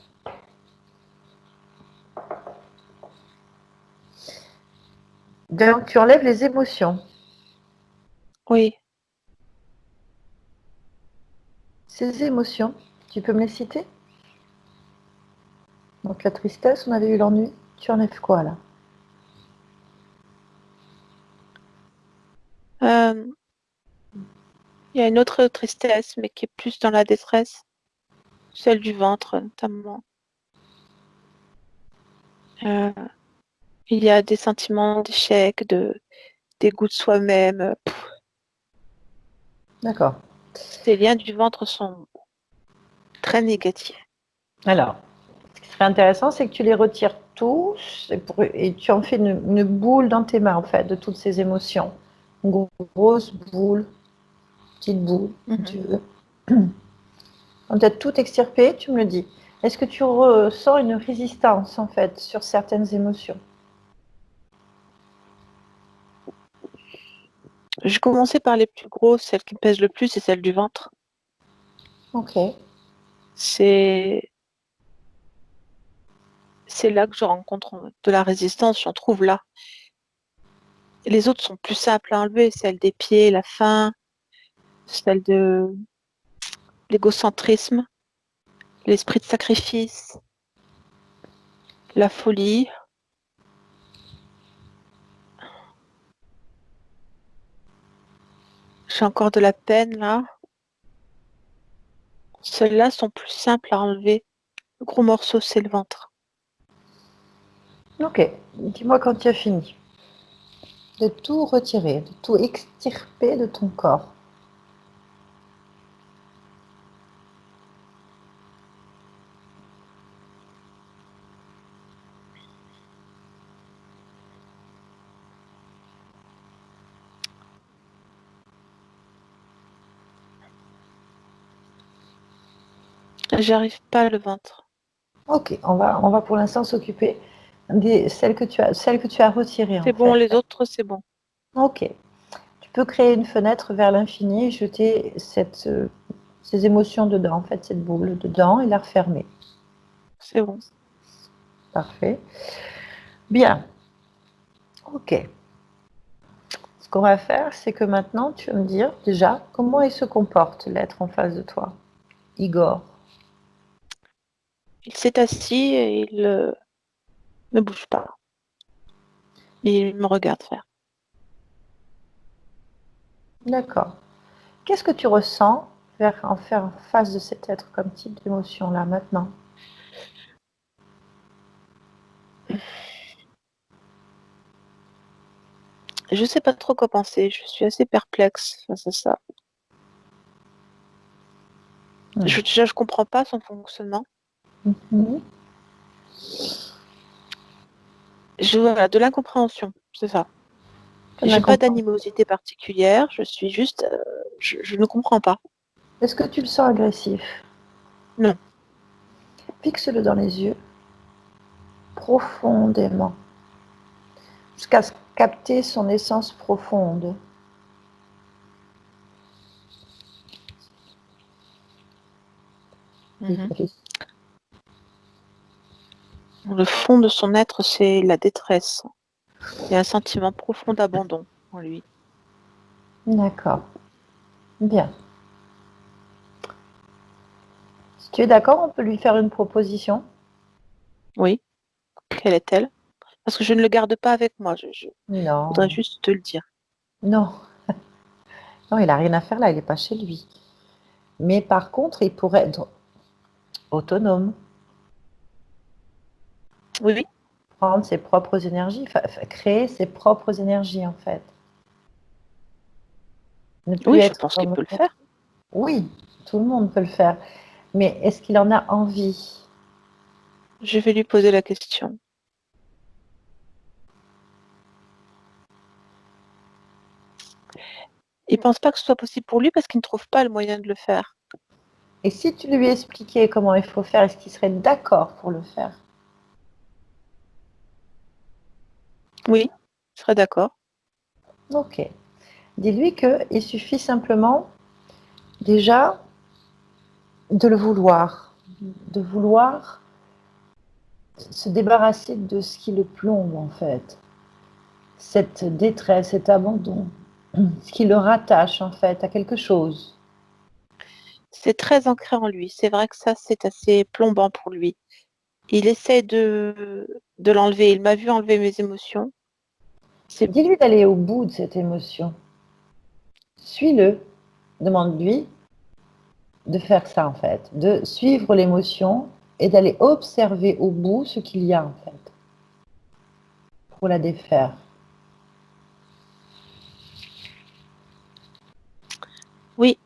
Donc, tu enlèves les émotions. Oui. Ces émotions, tu peux me les citer? Donc, la tristesse, on avait eu l'ennui. Tu enlèves quoi là? Euh, Il y a une autre tristesse, mais qui est plus dans la détresse. Celle du ventre, notamment. Euh, il y a des sentiments d'échec, de dégoût de soi-même. D'accord. Ces liens du ventre sont très négatifs. Alors, ce qui serait intéressant, c'est que tu les retires tous et tu en fais une boule dans tes mains, en fait, de toutes ces émotions. Une grosse boule, petite boule, comme tu veux. Quand tu as tout extirpé, tu me le dis. Est-ce que tu ressens une résistance, en fait, sur certaines émotions? Je commençais par les plus grosses, celles qui me pèsent le plus, c'est celle du ventre. Ok, C'est c'est là que je rencontre de la résistance, j'en trouve là. Et les autres sont plus simples à enlever, celle des pieds, la faim, celle de l'égocentrisme, l'esprit de sacrifice, la folie. J'ai encore de la peine là. Celles-là sont plus simples à enlever. Le gros morceau, c'est le ventre. ok. Dis-moi quand tu as fini de tout retirer, de tout extirper de ton corps. J'arrive pas le ventre. Ok, on va pour l'instant s'occuper celles que tu as retirées, en C'est bon, fait. les autres, c'est bon. Ok. Tu peux créer une fenêtre vers l'infini et jeter ces émotions dedans, en fait, cette boule dedans et la refermer. C'est bon. Parfait. Bien. Ok. Ce qu'on va faire, c'est que maintenant, tu vas me dire déjà comment il se comporte, l'être en face de toi, Igor. Il s'est assis et il ne bouge pas. Il me regarde faire. D'accord. Qu'est-ce que tu ressens en face de cet être comme type d'émotion-là maintenant? Je sais pas trop quoi penser. Je suis assez perplexe face à ça. Déjà, je comprends pas son fonctionnement. Mhm. Voilà, de l'incompréhension, c'est ça. De J'ai pas l'incompréhension. d'animosité particulière. Je suis juste, je ne comprends pas. Est-ce que tu le sens agressif? Non. Fixe-le dans les yeux profondément, jusqu'à capter son essence profonde. Mhm. Le fond de son être, c'est la détresse. Il y a un sentiment profond d'abandon en lui. D'accord. Bien. Si tu es d'accord, on peut lui faire une proposition. Oui. Quelle est-elle? Parce que je ne le garde pas avec moi. Je voudrais Non, juste te le dire. non, non, il n'a rien à faire là, il n'est pas chez lui. Mais par contre, il pourrait. autonome, Oui, prendre ses propres énergies, créer ses propres énergies en fait. Ne plus oui, je être pense qu'il comme peut le l'autre. faire. Oui, tout le monde peut le faire. Mais est-ce qu'il en a envie? Je vais lui poser la question. Il pense pas que ce soit possible pour lui parce qu'il ne trouve pas le moyen de le faire. Et si tu lui expliquais comment il faut faire, est-ce qu'il serait d'accord pour le faire? Oui, je serais d'accord. Ok. Dis-lui qu'il suffit simplement déjà de vouloir se débarrasser de ce qui le plombe en fait, cette détresse, cet abandon, ce qui le rattache en fait à quelque chose. C'est très ancré en lui. C'est vrai que ça, c'est assez plombant pour lui. Il essaie de l'enlever. Il m'a vu enlever mes émotions. C'est Dis-lui d'aller au bout de cette émotion. Suis-le, demande-lui de faire ça en fait, de suivre l'émotion et d'aller observer au bout ce qu'il y a en fait, pour la défaire. oui,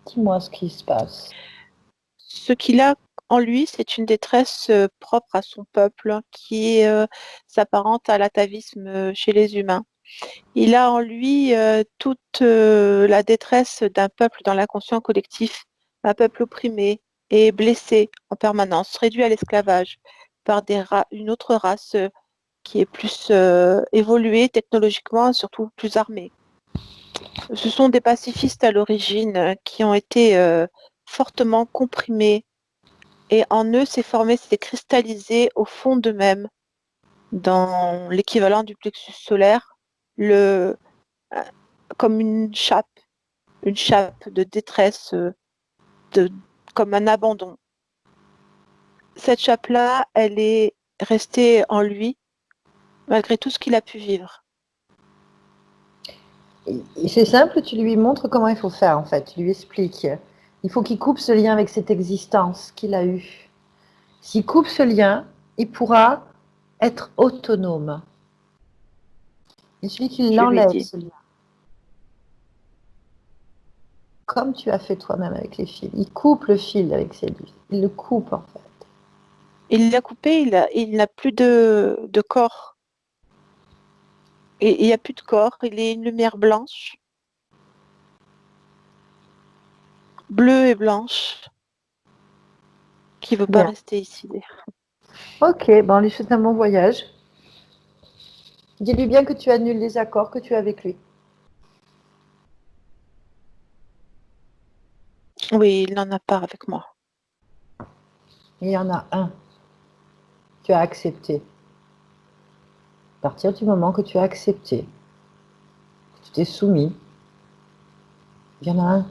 Dis-moi ce qui se passe. ce qu'il a en lui, c'est une détresse propre à son peuple qui s'apparente à l'atavisme chez les humains. Il a en lui toute la détresse d'un peuple dans l'inconscient collectif, un peuple opprimé et blessé en permanence, réduit à l'esclavage par une autre race qui est plus évoluée technologiquement, surtout plus armée. Ce sont des pacifistes à l'origine qui ont été fortement comprimés et en eux s'est formé, s'est cristallisé au fond d'eux-mêmes, dans l'équivalent du plexus solaire, le, euh, comme une chape de détresse, de, comme un abandon. Cette chape-là, elle est restée en lui malgré tout ce qu'il a pu vivre. Et c'est simple, tu lui montres comment il faut faire en fait, tu lui expliques. Il faut qu'il coupe ce lien avec cette existence qu'il a eue. S'il coupe ce lien, il pourra être autonome. Il suffit qu'il Je lui l'enlève, dis. ce lien. Comme tu as fait toi-même avec les fils. Il coupe le fil avec ses doigts. Il le coupe en fait. Il l'a coupé, il n'a plus de corps. Et il n'y a plus de corps, il est une lumière blanche, bleue et blanche, qui ne veut pas Bien. rester ici. Ok, ben on lui souhaite un bon voyage. Dis-lui bien que tu annules les accords que tu as avec lui. Oui, il n'en a pas avec moi. Il y en a un. Tu as accepté. À partir du moment que tu as accepté, que tu t'es soumis, il y en a un.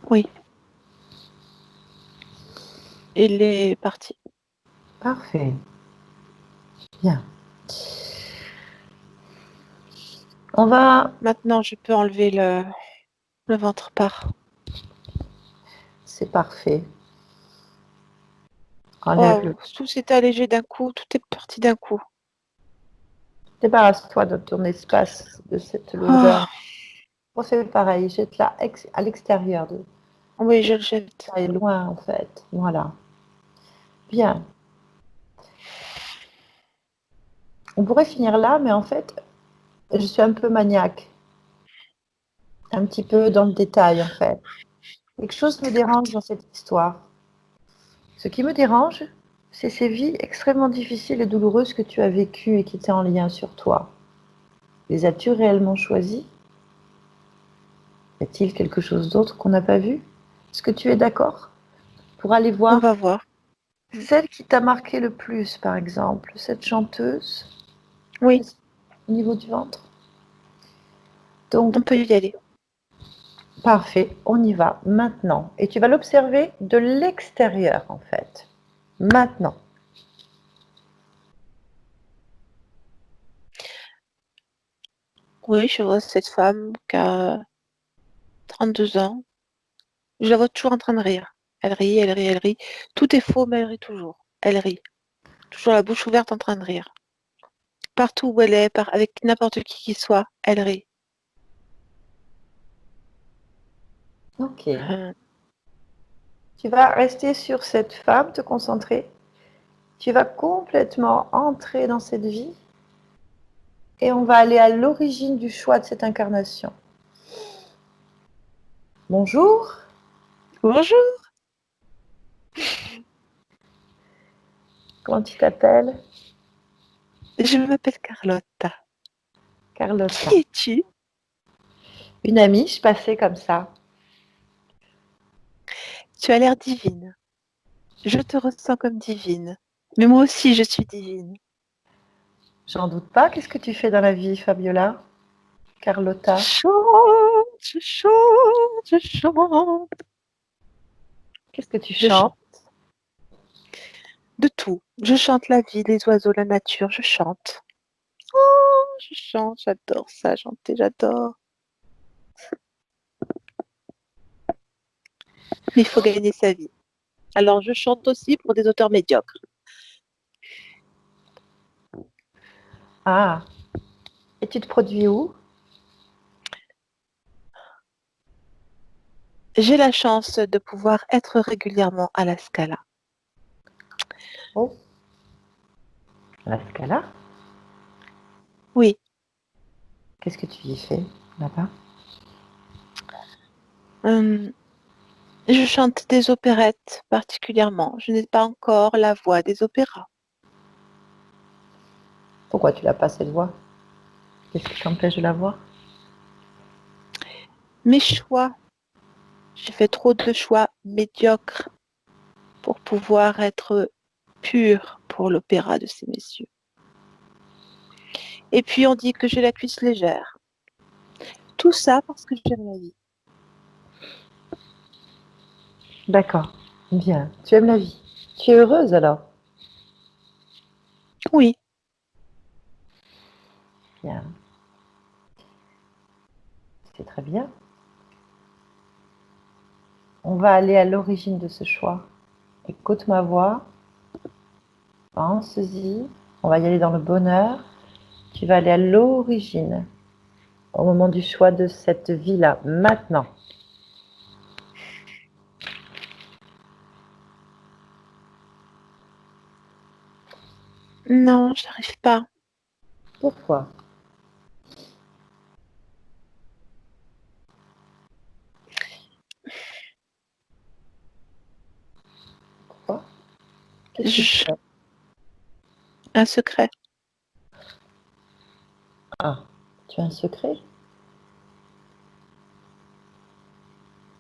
Oui, il est parti. Parfait. Bien. On va. Maintenant, je peux enlever le ventre part. C'est parfait. Enlève-le. Oh, tout s'est allégé d'un coup, tout est parti d'un coup. Débarrasse-toi de ton espace, de cette Oh, lourdeur. Refais pareil. Jette-la à l'extérieur. oui, je le jette. Ça est loin en fait. Voilà. Bien. On pourrait finir là, mais en fait, je suis un peu maniaque. Un petit peu dans le détail en fait. Quelque chose me dérange dans cette histoire. Ce qui me dérange, c'est ces vies extrêmement difficiles et douloureuses que tu as vécues et qui étaient en lien sur toi. Les as-tu réellement choisies? Y a-t-il quelque chose d'autre qu'on n'a pas vu? Est-ce que tu es d'accord pour aller On voir va voir. celle qui t'a marqué le plus, par exemple, cette chanteuse Oui, au niveau du ventre? on Donc, peut y aller. parfait, on y va maintenant. Et tu vas l'observer de l'extérieur, en fait. Maintenant. Oui, je vois cette femme qui a 32 ans. Je la vois toujours en train de rire. Elle rit, elle rit, elle rit. Tout est faux, mais elle rit toujours. Elle rit. Toujours la bouche ouverte en train de rire. Partout où elle est, avec n'importe qui soit, elle rit. Ok. Euh, Tu vas rester sur cette femme, te concentrer. Tu vas complètement entrer dans cette vie et on va aller à l'origine du choix de cette incarnation. Bonjour, Bonjour, comment tu t'appelles? je m'appelle Carlotta. Carlotta. Qui es-tu? Une amie, je passais comme ça. Tu as l'air divine. Je te ressens comme divine. Mais moi aussi, je suis divine. J'en doute pas. Qu'est-ce que tu fais dans la vie, Fabiola? Je Carlotta. chante, je chante, je chante. Qu'est-ce que tu Je chante chantes? de tout. Je chante la vie, les oiseaux, la nature, je chante. Oh, je chante, j'adore ça, chanter, j'adore. Mais il faut gagner sa vie. Alors je chante aussi pour des auteurs médiocres. Ah, et tu te produis où? J'ai la chance de pouvoir être régulièrement à la Scala. Oh, à la Scala. Oui, Qu'est-ce que tu y fais là-bas? hum, je chante des opérettes particulièrement. Je n'ai pas encore la voix des opéras. Pourquoi tu n'as pas cette voix? Qu'est-ce qui t'empêche de la voir? Mes choix, j'ai fait trop de choix médiocres pour pouvoir être pure pour l'opéra de ces messieurs. Et puis on dit que j'ai la cuisse légère. Tout ça parce que j'aime la vie. D'accord, bien. Tu aimes la vie. Tu es heureuse alors? Oui, Bien, c'est très bien. On va aller à l'origine de ce choix. Écoute ma voix, pense-y. On va y aller dans le bonheur. Tu vas aller à l'origine, au moment du choix de cette vie-là, maintenant. non, j'arrive pas. Pourquoi? Pourquoi? Qu'est-ce que tu Je- fais? Un secret. Ah, tu as un secret?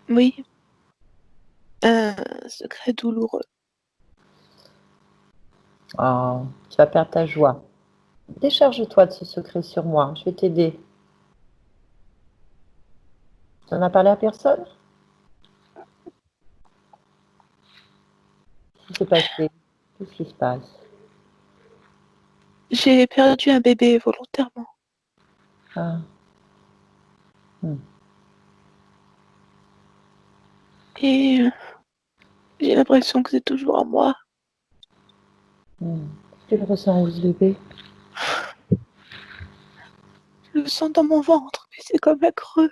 Oui, un secret douloureux. Oh, tu vas perdre ta joie. Décharge-toi de ce secret sur moi. Je vais t'aider. Tu n'en as parlé à personne? Qu'est-ce qui s'est passé? Qu'est-ce qui se passe? J'ai perdu un bébé volontairement. Ah, Et j'ai l'impression que c'est toujours à moi. Tu le ressens où, ce bébé? Je le sens dans mon ventre, mais c'est comme un creux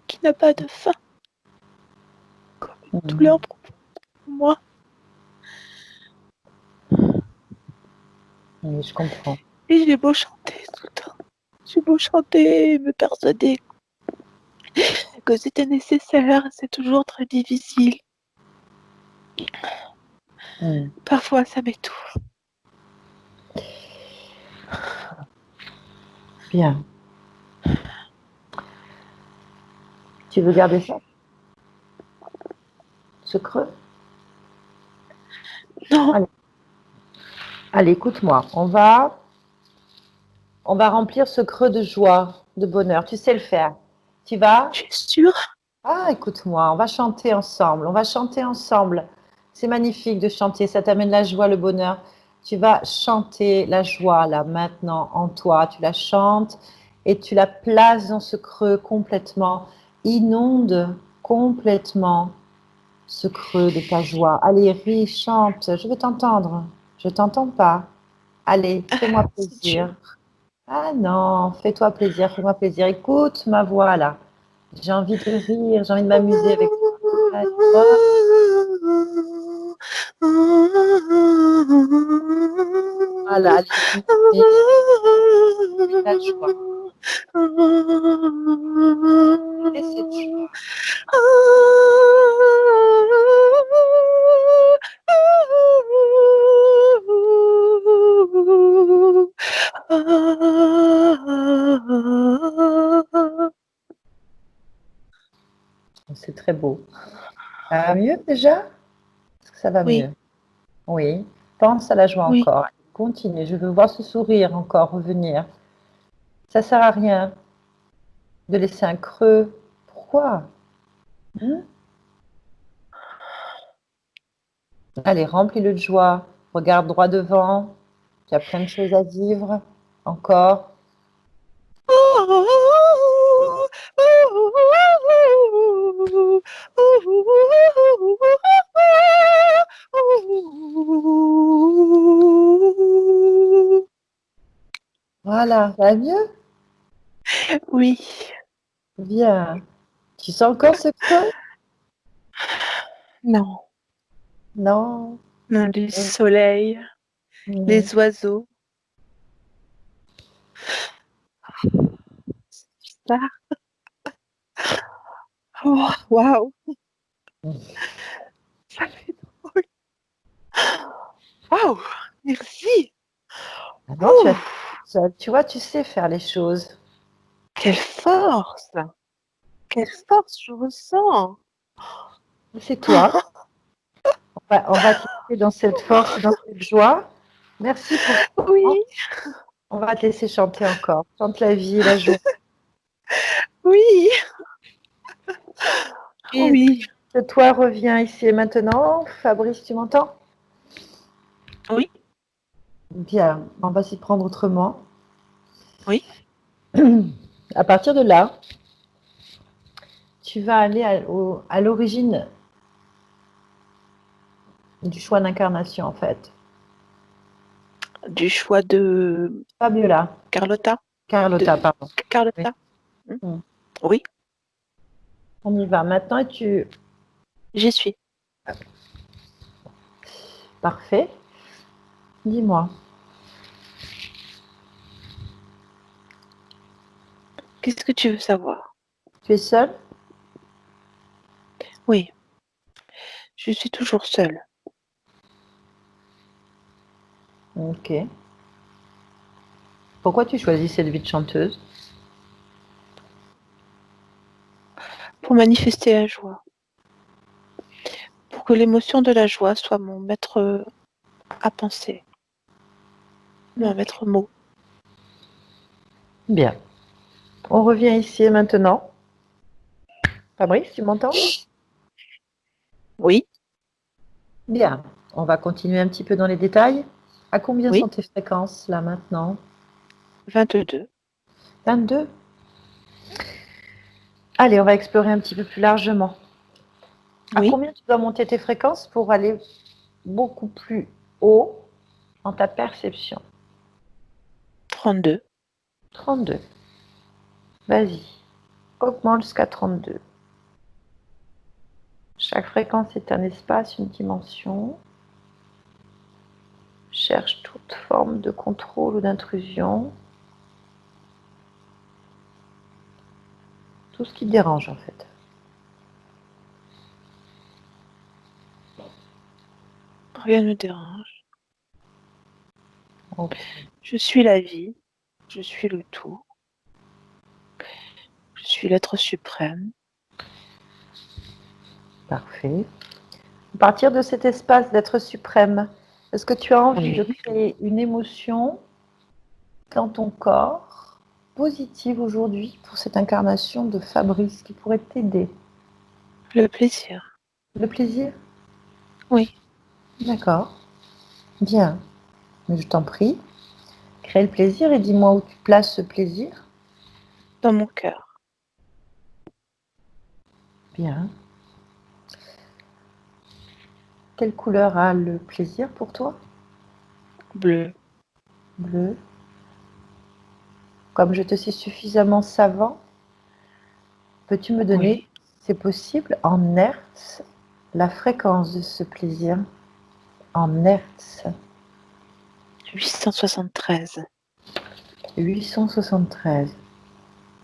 qui n'a pas de fin, comme une douleur profonde pour moi. Oui, je comprends. Et j'ai beau chanter tout le temps. J'ai beau chanter et me persuader que c'était nécessaire, c'est toujours très difficile. Hmm. Parfois, ça m'étouffe. Bien. Tu veux garder ça, ce creux? Non, Allez, allez, écoute-moi. On va remplir ce creux de joie, de bonheur. Tu sais le faire. Tu vas. tu es sûre? Ah, écoute-moi. On va chanter ensemble. On va chanter ensemble. C'est magnifique de chanter. Ça t'amène la joie, le bonheur. Tu vas chanter la joie là maintenant en toi. Tu la chantes et tu la places dans ce creux complètement. inonde complètement ce creux de ta joie. Allez, ris, chante, je veux t'entendre. Je t'entends pas. Allez, fais-moi C'est dur. plaisir. Ah non, fais-toi plaisir, fais-moi plaisir. Écoute ma voix là. J'ai envie de rire, j'ai envie de m'amuser avec toi. Allez, voilà. Voilà, allez, mets la joie. Et cette joie. C'est très beau. Ça va mieux déjà? Est-ce que ça va Oui, mieux? Oui. Pense à la joie oui, encore. Continue. Je veux voir ce sourire encore revenir. Ça sert à rien de laisser un creux. Pourquoi? Hein? Allez, remplis-le de joie. Regarde droit devant. Tu as plein de choses à vivre. Encore. Voilà. Ça va mieux? Oui, Bien. Tu sens encore ce creux? non, Non. non, du soleil, Hmm. les oiseaux, ça. Oh, waouh, ça fait drôle. Waouh, merci. Ah non, Ouh, tu vois, tu sais faire les choses. quelle force, quelle force je ressens. C'est toi. On va te laisser dans cette force et dans cette joie. Merci pour ce moment. Oui, On va te laisser chanter encore. Chante la vie et la joie. oui, Puis, oui, toi, reviens ici et maintenant. Fabrice, tu m'entends? oui, Bien, on va s'y prendre autrement. oui, À partir de là, tu vas aller à l'origine du choix d'incarnation, en fait. du choix de Fabiola, Carlotta, Carlotta, de pardon. Oui. Carlotta. Hmm. Hmm. Oui, On y va. Maintenant, j'y suis. Parfait. Dis-moi, Qu'est-ce que tu veux savoir? tu es seule? Oui, je suis toujours seule. Ok. Pourquoi tu choisis cette vie de chanteuse? Pour manifester la joie, pour que l'émotion de la joie soit mon maître à penser, mon maître mot. Bien. On revient ici et maintenant. Fabrice, tu m'entends? Oui, Bien. On va continuer un petit peu dans les détails. À combien sont oui, tes fréquences là maintenant? 22. 22. Allez, on va explorer un petit peu plus largement. À Oui, combien tu dois monter tes fréquences pour aller beaucoup plus haut dans ta perception? 32. 32. Vas-y. Augmente jusqu'à 32. Chaque fréquence est un espace, une dimension. Cherche toute forme de contrôle ou d'intrusion. Tout ce qui te dérange en fait. Rien ne me dérange. Ok. Je suis la vie, je suis le tout, je suis l'être suprême. Parfait. À partir de cet espace d'être suprême, est-ce que tu as envie de Oui, créer une émotion dans ton corps positive aujourd'hui pour cette incarnation de Fabrice qui pourrait t'aider? le plaisir. Le plaisir? Oui, D'accord. Bien. Mais je t'en prie, crée le plaisir et dis-moi où tu places ce plaisir. dans mon cœur. Bien. Quelle couleur a le plaisir pour toi? Bleu. Bleu. Comme je te sais suffisamment savant, peux-tu me donner, Oui. si c'est possible, en hertz, la fréquence de ce plaisir? En hertz. 873. 873.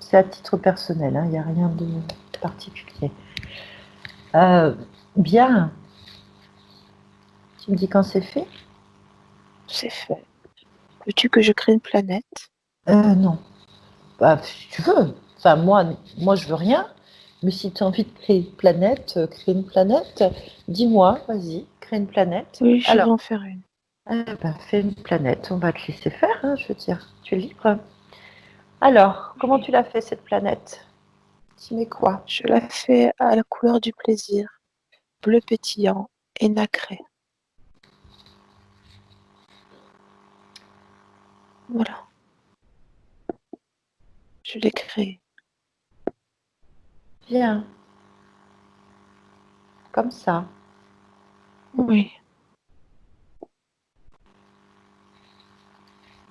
C'est à titre personnel, il n'y a rien de particulier. Bien. Tu me dis quand c'est fait? C'est fait. Veux-tu que je crée une planète? Non. Bah, si tu veux. Enfin, moi, je veux rien. Mais si tu as envie de créer une planète, dis-moi, vas-y, crée une planète. Oui, je vais Alors, en faire une. fais une planète, on va te laisser faire, je veux dire, tu es libre. Alors, comment tu l'as fait cette planète? Tu mets quoi? Je la fais à la couleur du plaisir, bleu pétillant et nacré. Voilà, je l'ai créée. Bien, comme ça. Oui,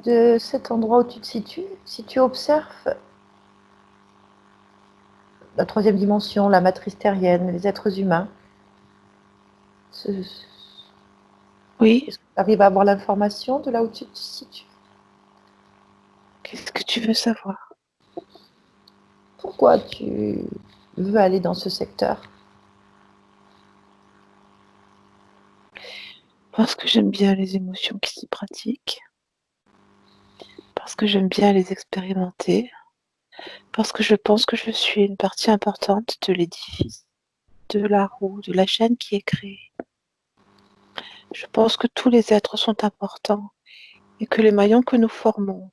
De cet endroit où tu te situes, si tu observes la troisième dimension, la matrice terrienne, les êtres humains, oui. est-ce que tu arrives à avoir l'information de là où tu te situes? Qu'est-ce que tu veux savoir? Pourquoi tu veux aller dans ce secteur? Parce que j'aime bien les émotions qui s'y pratiquent, parce que j'aime bien les expérimenter, parce que je pense que je suis une partie importante de l'édifice, de la roue, de la chaîne qui est créée. Je pense que tous les êtres sont importants et que les maillons que nous formons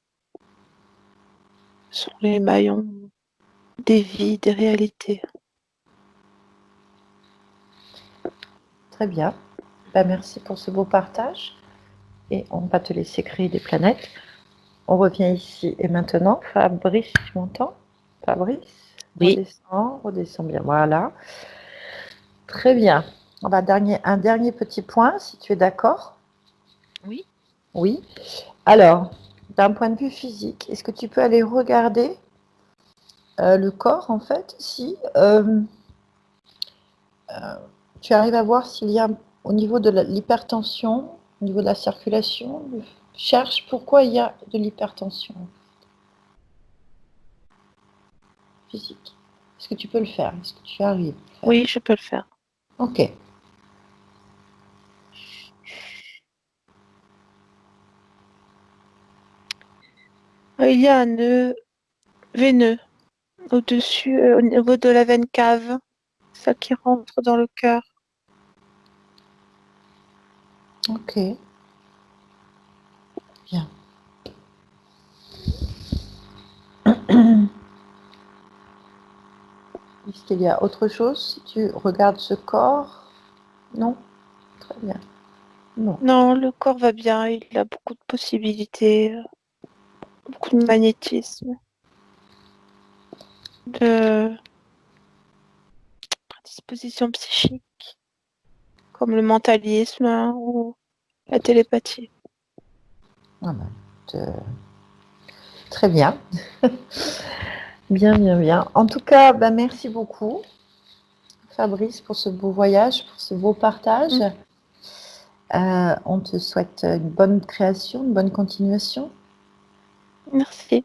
sont les maillons des vies, des réalités. Très bien. Ben, merci pour ce beau partage. Et on va te laisser créer des planètes. On revient ici et maintenant. Fabrice, tu m'entends? Fabrice, Oui. redescends bien. Voilà. Très bien. On va un dernier petit point, si tu es d'accord. Oui. Oui. Alors, d'un point de vue physique, est-ce que tu peux aller regarder le corps, en fait, si tu arrives à voir s'il y a au niveau de l'hypertension, au niveau de la circulation, cherche pourquoi il y a de l'hypertension physique. Est-ce que tu peux le faire? Est-ce que tu arrives à le faire? Oui, je peux le faire. Ok. Il y a un nœud veineux au-dessus, au niveau de la veine cave, ça qui rentre dans le cœur. Ok. Bien. Est-ce qu'il y a autre chose? Si tu regardes ce corps? Non? Très bien. Non. Non, le corps va bien, il a beaucoup de possibilités, beaucoup de magnétisme, de prédisposition psychique, comme le mentalisme ou la télépathie. Ah ben, très bien. Bien, bien, bien. En tout cas, ben, merci beaucoup, Fabrice, pour ce beau voyage, pour ce beau partage. On te souhaite une bonne création, une bonne continuation. Merci.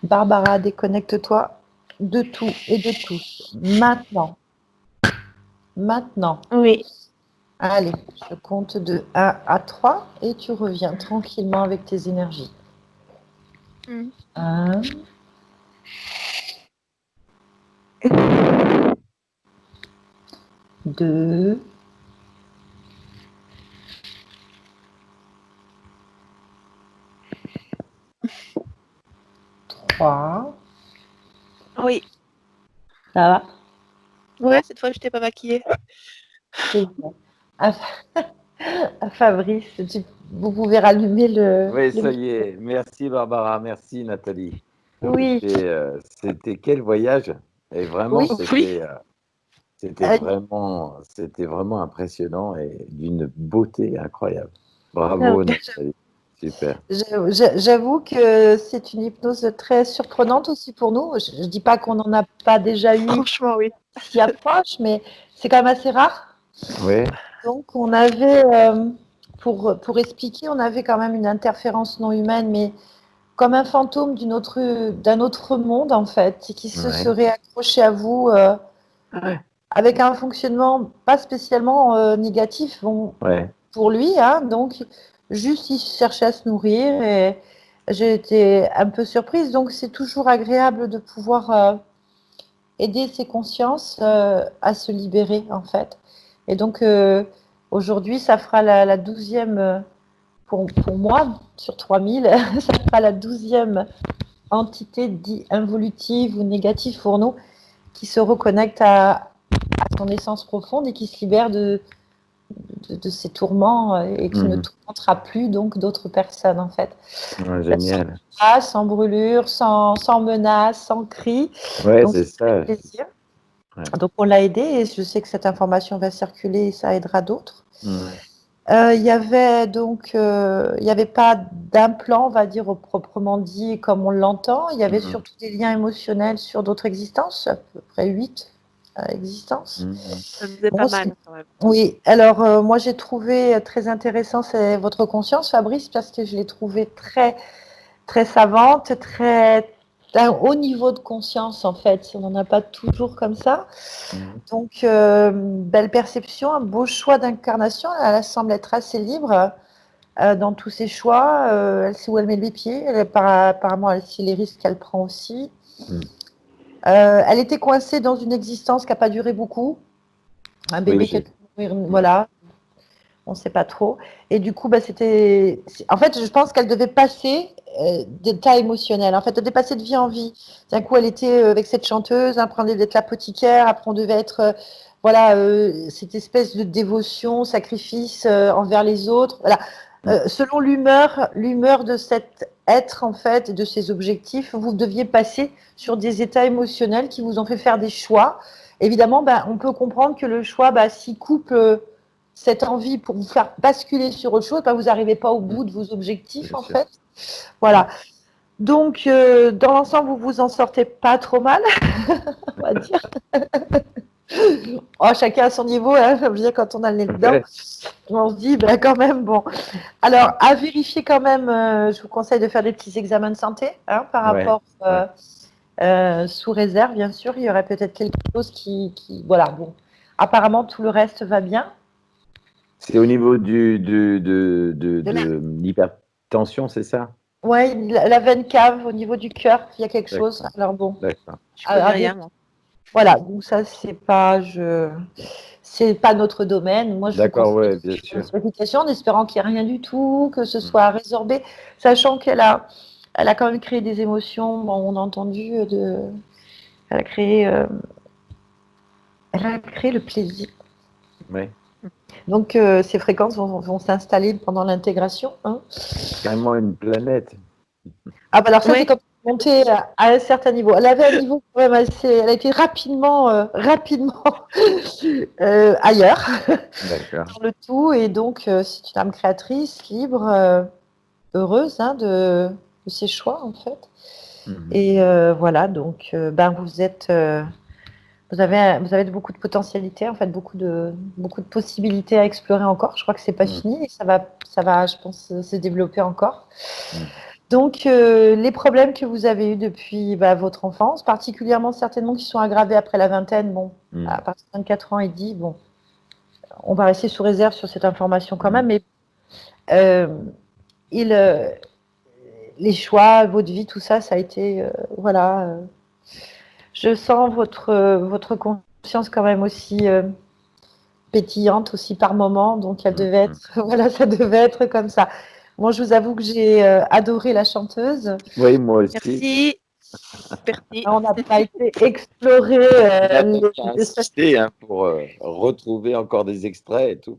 Barbara, déconnecte-toi de tout et de tous. Maintenant. Maintenant. Oui. Allez, je compte de 1 à 3 et tu reviens tranquillement avec tes énergies. 1, 2, 3. Oui. Ça va? Ouais, cette fois, je t'ai pas maquillée. C'est bon. À, à Fabrice, vous pouvez rallumer Oui, le ça y micro. est. Merci Barbara, merci Nathalie. Oui. C'était quel voyage? Et vraiment, Oui, Oui. euh, c'était vraiment impressionnant et d'une beauté incroyable. euh, Bravo, Nathalie. Super. j'avoue que c'est une hypnose très surprenante aussi pour nous. Je ne dis pas qu'on n'en a pas déjà eu Franchement, oui. qui approche, mais c'est quand même assez rare. Oui. Donc, on avait, pour expliquer, on avait quand même une interférence non humaine, mais comme un fantôme d'un autre monde, en fait, qui se Ouais. serait accroché à vous avec un fonctionnement pas spécialement négatif bon, Ouais. pour lui. Hein, donc, juste, il cherchait à se nourrir et j'ai été un peu surprise. Donc, c'est toujours agréable de pouvoir aider ces consciences à se libérer, en fait. Et donc, aujourd'hui, ça fera la 12e, pour moi, sur 3000, ça fera la 12e entité dite involutive ou négative pour nous, qui se reconnecte à son essence profonde et qui se libère de ses tourments et qui ne Mhm. tourmentera plus donc d'autres personnes, en fait. Ouais, Sans génial. menace, sans brûlure, sans menace, sans cri. Ouais, Donc, c'est ça fait ça. plaisir. Ouais. Donc, on l'a aidé et je sais que cette information va circuler et ça aidera d'autres. Ouais. Il y avait donc, il n'y avait pas d'implant, on va dire, au proprement dit, comme on l'entend. Il y avait Mhm. surtout des liens émotionnels sur d'autres existences, à peu près 8 existences. Mhm. Ça faisait pas Bon, mal quand même. oui, alors moi j'ai trouvé très intéressant c'est votre conscience, Fabrice, parce que je l'ai trouvée très, très savante, d'un haut niveau de conscience en fait. On n'en a pas toujours comme ça. Mhm. Donc, belle perception, un beau choix d'incarnation. Elle semble être assez libre dans tous ses choix. Elle sait où elle met les pieds. Apparemment, elle sait les risques qu'elle prend aussi. Mhm. Elle était coincée dans une existence qui n'a pas duré beaucoup. Un Oui, bébé qui a pu mourir, Mhm. voilà, on ne sait pas trop. Et du coup, bah, en fait, je pense qu'elle devait passer d'état émotionnel. En fait, elle devait passer de vie en vie. D'un coup, elle était avec cette chanteuse, après on devait être l'apothicaire, après on devait être, voilà, cette espèce de dévotion, sacrifice envers les autres. Voilà. Selon l'humeur de cet être, en fait, et de ses objectifs, vous deviez passer sur des états émotionnels qui vous ont fait faire des choix. Évidemment, ben, on peut comprendre que le choix, ben, s'y couple cette envie pour vous faire basculer sur autre chose, ben, vous n'arrivez pas au Mhm. bout de vos objectifs, Bien en sûr. fait. Mhm. Voilà. Donc, dans l'ensemble, vous vous en sortez pas trop mal, on va dire. Oh, chacun à son niveau, hein, je veux dire, quand on a le nez dedans, Ouais. on se dit, ben, quand même, bon. Alors, à vérifier quand même, je vous conseille de faire des petits examens de santé hein, par Ouais. rapport, Ouais. sous réserve, bien sûr. Il y aurait peut-être quelque chose voilà, bon. Apparemment, tout le reste va bien. C'est au niveau De la de l'hypertension, c'est ça? Ouais, la veine cave au niveau du cœur, il y a quelque chose. D'accord. Alors bon, D'accord. Je connais vérifier. rien, moi. Voilà, donc ça c'est pas notre domaine. Moi, je vous D'accord, conseille ouais, de bien faire une sûr. consultation en espérant qu'il n'y ait rien du tout, que ce Mhm. soit résorbé, sachant elle a quand même créé des émotions. Bon, on a entendu elle a créé, euh, elle a créé le plaisir. Ouais. Donc ces fréquences vont s'installer pendant l'intégration. Hein. Carrément une planète. Ah bah alors ça c'est Oui, quand elle est montée à un certain niveau. Elle avait un niveau quand même assez. Elle a été rapidement ailleurs D'accord. dans le tout et donc c'est une âme créatrice, libre, heureuse hein, de ses choix en fait. Mhm. Et voilà donc ben vous avez beaucoup de potentialités en fait, beaucoup de possibilités à explorer encore. Je crois que c'est pas Mhm. fini et ça va je pense se développer encore. Mhm. Donc, les problèmes que vous avez eus depuis bah, votre enfance, particulièrement certainement qui sont aggravés après la vingtaine, bon, à Mhm. partir de 24 ans, il dit, bon, on va rester sous réserve sur cette information quand même, Mhm. mais euh, il, les choix, votre vie, tout ça, ça a été, voilà. Je sens votre conscience quand même aussi pétillante aussi par moment, donc elle devait Mhm. être, voilà, ça devait être comme ça. Moi, je vous avoue que j'ai adoré la chanteuse. Oui, moi aussi. merci. Merci. On n'a pas été explorer On n'a même pas les espaces. insisté hein, pour retrouver encore des extraits et tout.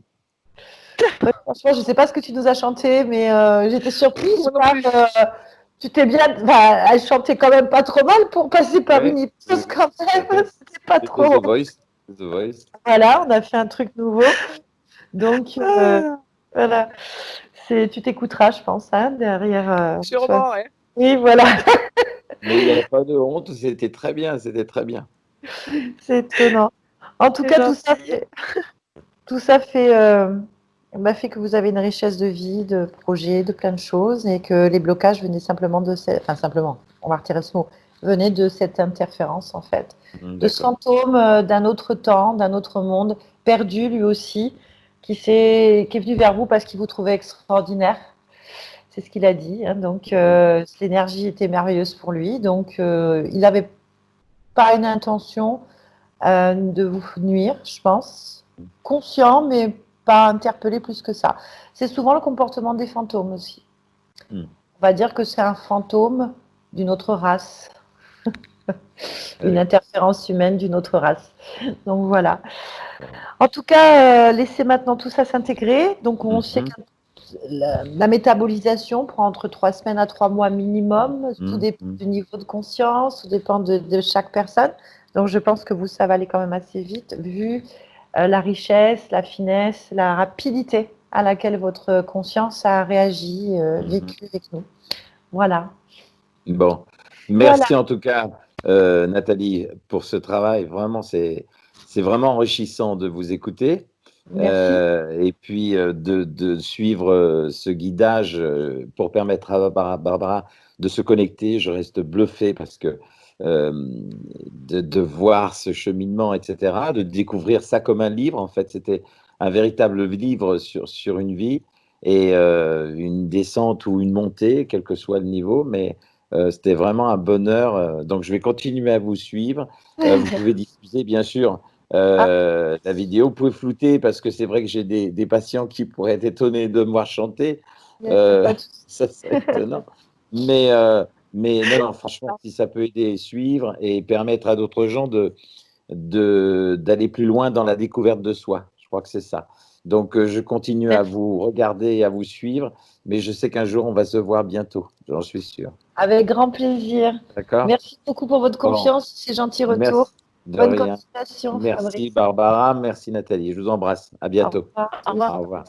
Ouais, franchement, je ne sais pas ce que tu nous as chanté, mais j'étais surprise Moi non par plus. tu t'es bien. Enfin, elle chantait quand même pas trop mal pour passer par Ouais, une hypnose quand même. C'était pas c'était trop. The Voice. The Voice. Voilà, on a fait un truc nouveau. Donc, Ah, voilà. Tu t'écouteras, je pense, hein, derrière. sûrement, ouais. Oui, voilà. Mais il n'y avait pas de honte, c'était très bien, c'était très bien. C'est étonnant. En tout C'est cas, gentil. tout ça fait, fait que vous avez une richesse de vie, de projets, de plein de choses, et que les blocages venaient simplement enfin simplement, on va retirer ce mot, venaient de cette interférence en fait, de ce D'accord. fantôme d'un autre temps, d'un autre monde, perdu lui aussi, qui est venu vers vous parce qu'il vous trouvait extraordinaire. C'est ce qu'il a dit, hein. Donc l'énergie était merveilleuse pour lui. Donc il n'avait pas une intention de vous nuire, je pense. Conscient, mais pas interpellé plus que ça. C'est souvent le comportement des fantômes aussi. Hmm. On va dire que c'est un fantôme d'une autre race, une Ouais. interférence humaine d'une autre race. Donc voilà. Bon. En tout cas, laissez maintenant tout ça s'intégrer. Donc on sait Mhm. que la métabolisation prend entre 3 semaines à 3 mois minimum. Tout Mhm. dépend Mhm. du niveau de conscience, tout dépend de chaque personne. Donc je pense que vous, ça va aller quand même assez vite, vu la richesse, la finesse, la rapidité à laquelle votre conscience a réagi, Mhm. vécu avec nous. Voilà. Bon, Voilà. merci en tout cas, Nathalie, pour ce travail. Vraiment, c'est vraiment enrichissant de vous écouter Merci. et puis de suivre ce guidage pour permettre à Barbara de se connecter. Je reste bluffé parce que de voir ce cheminement, etc., de découvrir ça comme un livre. En fait, c'était un véritable livre sur une vie et une descente ou une montée, quel que soit le niveau, mais c'était vraiment un bonheur. Donc, je vais continuer à vous suivre. Vous pouvez diffuser, bien sûr, Ah, la vidéo. Vous pouvez flouter parce que c'est vrai que j'ai des patients qui pourraient être étonnés de me voir chanter. il n'y a Euh, pas de souci. ça serait étonnant. Mais, mais non, non, franchement, si ça peut aider à suivre et permettre à d'autres gens d'aller plus loin dans la découverte de soi. Je crois que c'est ça. Donc, je continue à Merci. vous regarder et à vous suivre, mais je sais qu'un jour, on va se voir bientôt, j'en suis sûr. Avec grand plaisir. D'accord? Merci beaucoup pour votre Bon, confiance, ces gentils retours. merci de Bonne rien. continuation, Merci Fabrice. Barbara, merci Nathalie. Je vous embrasse. À Au bientôt. revoir. Au revoir. Au revoir.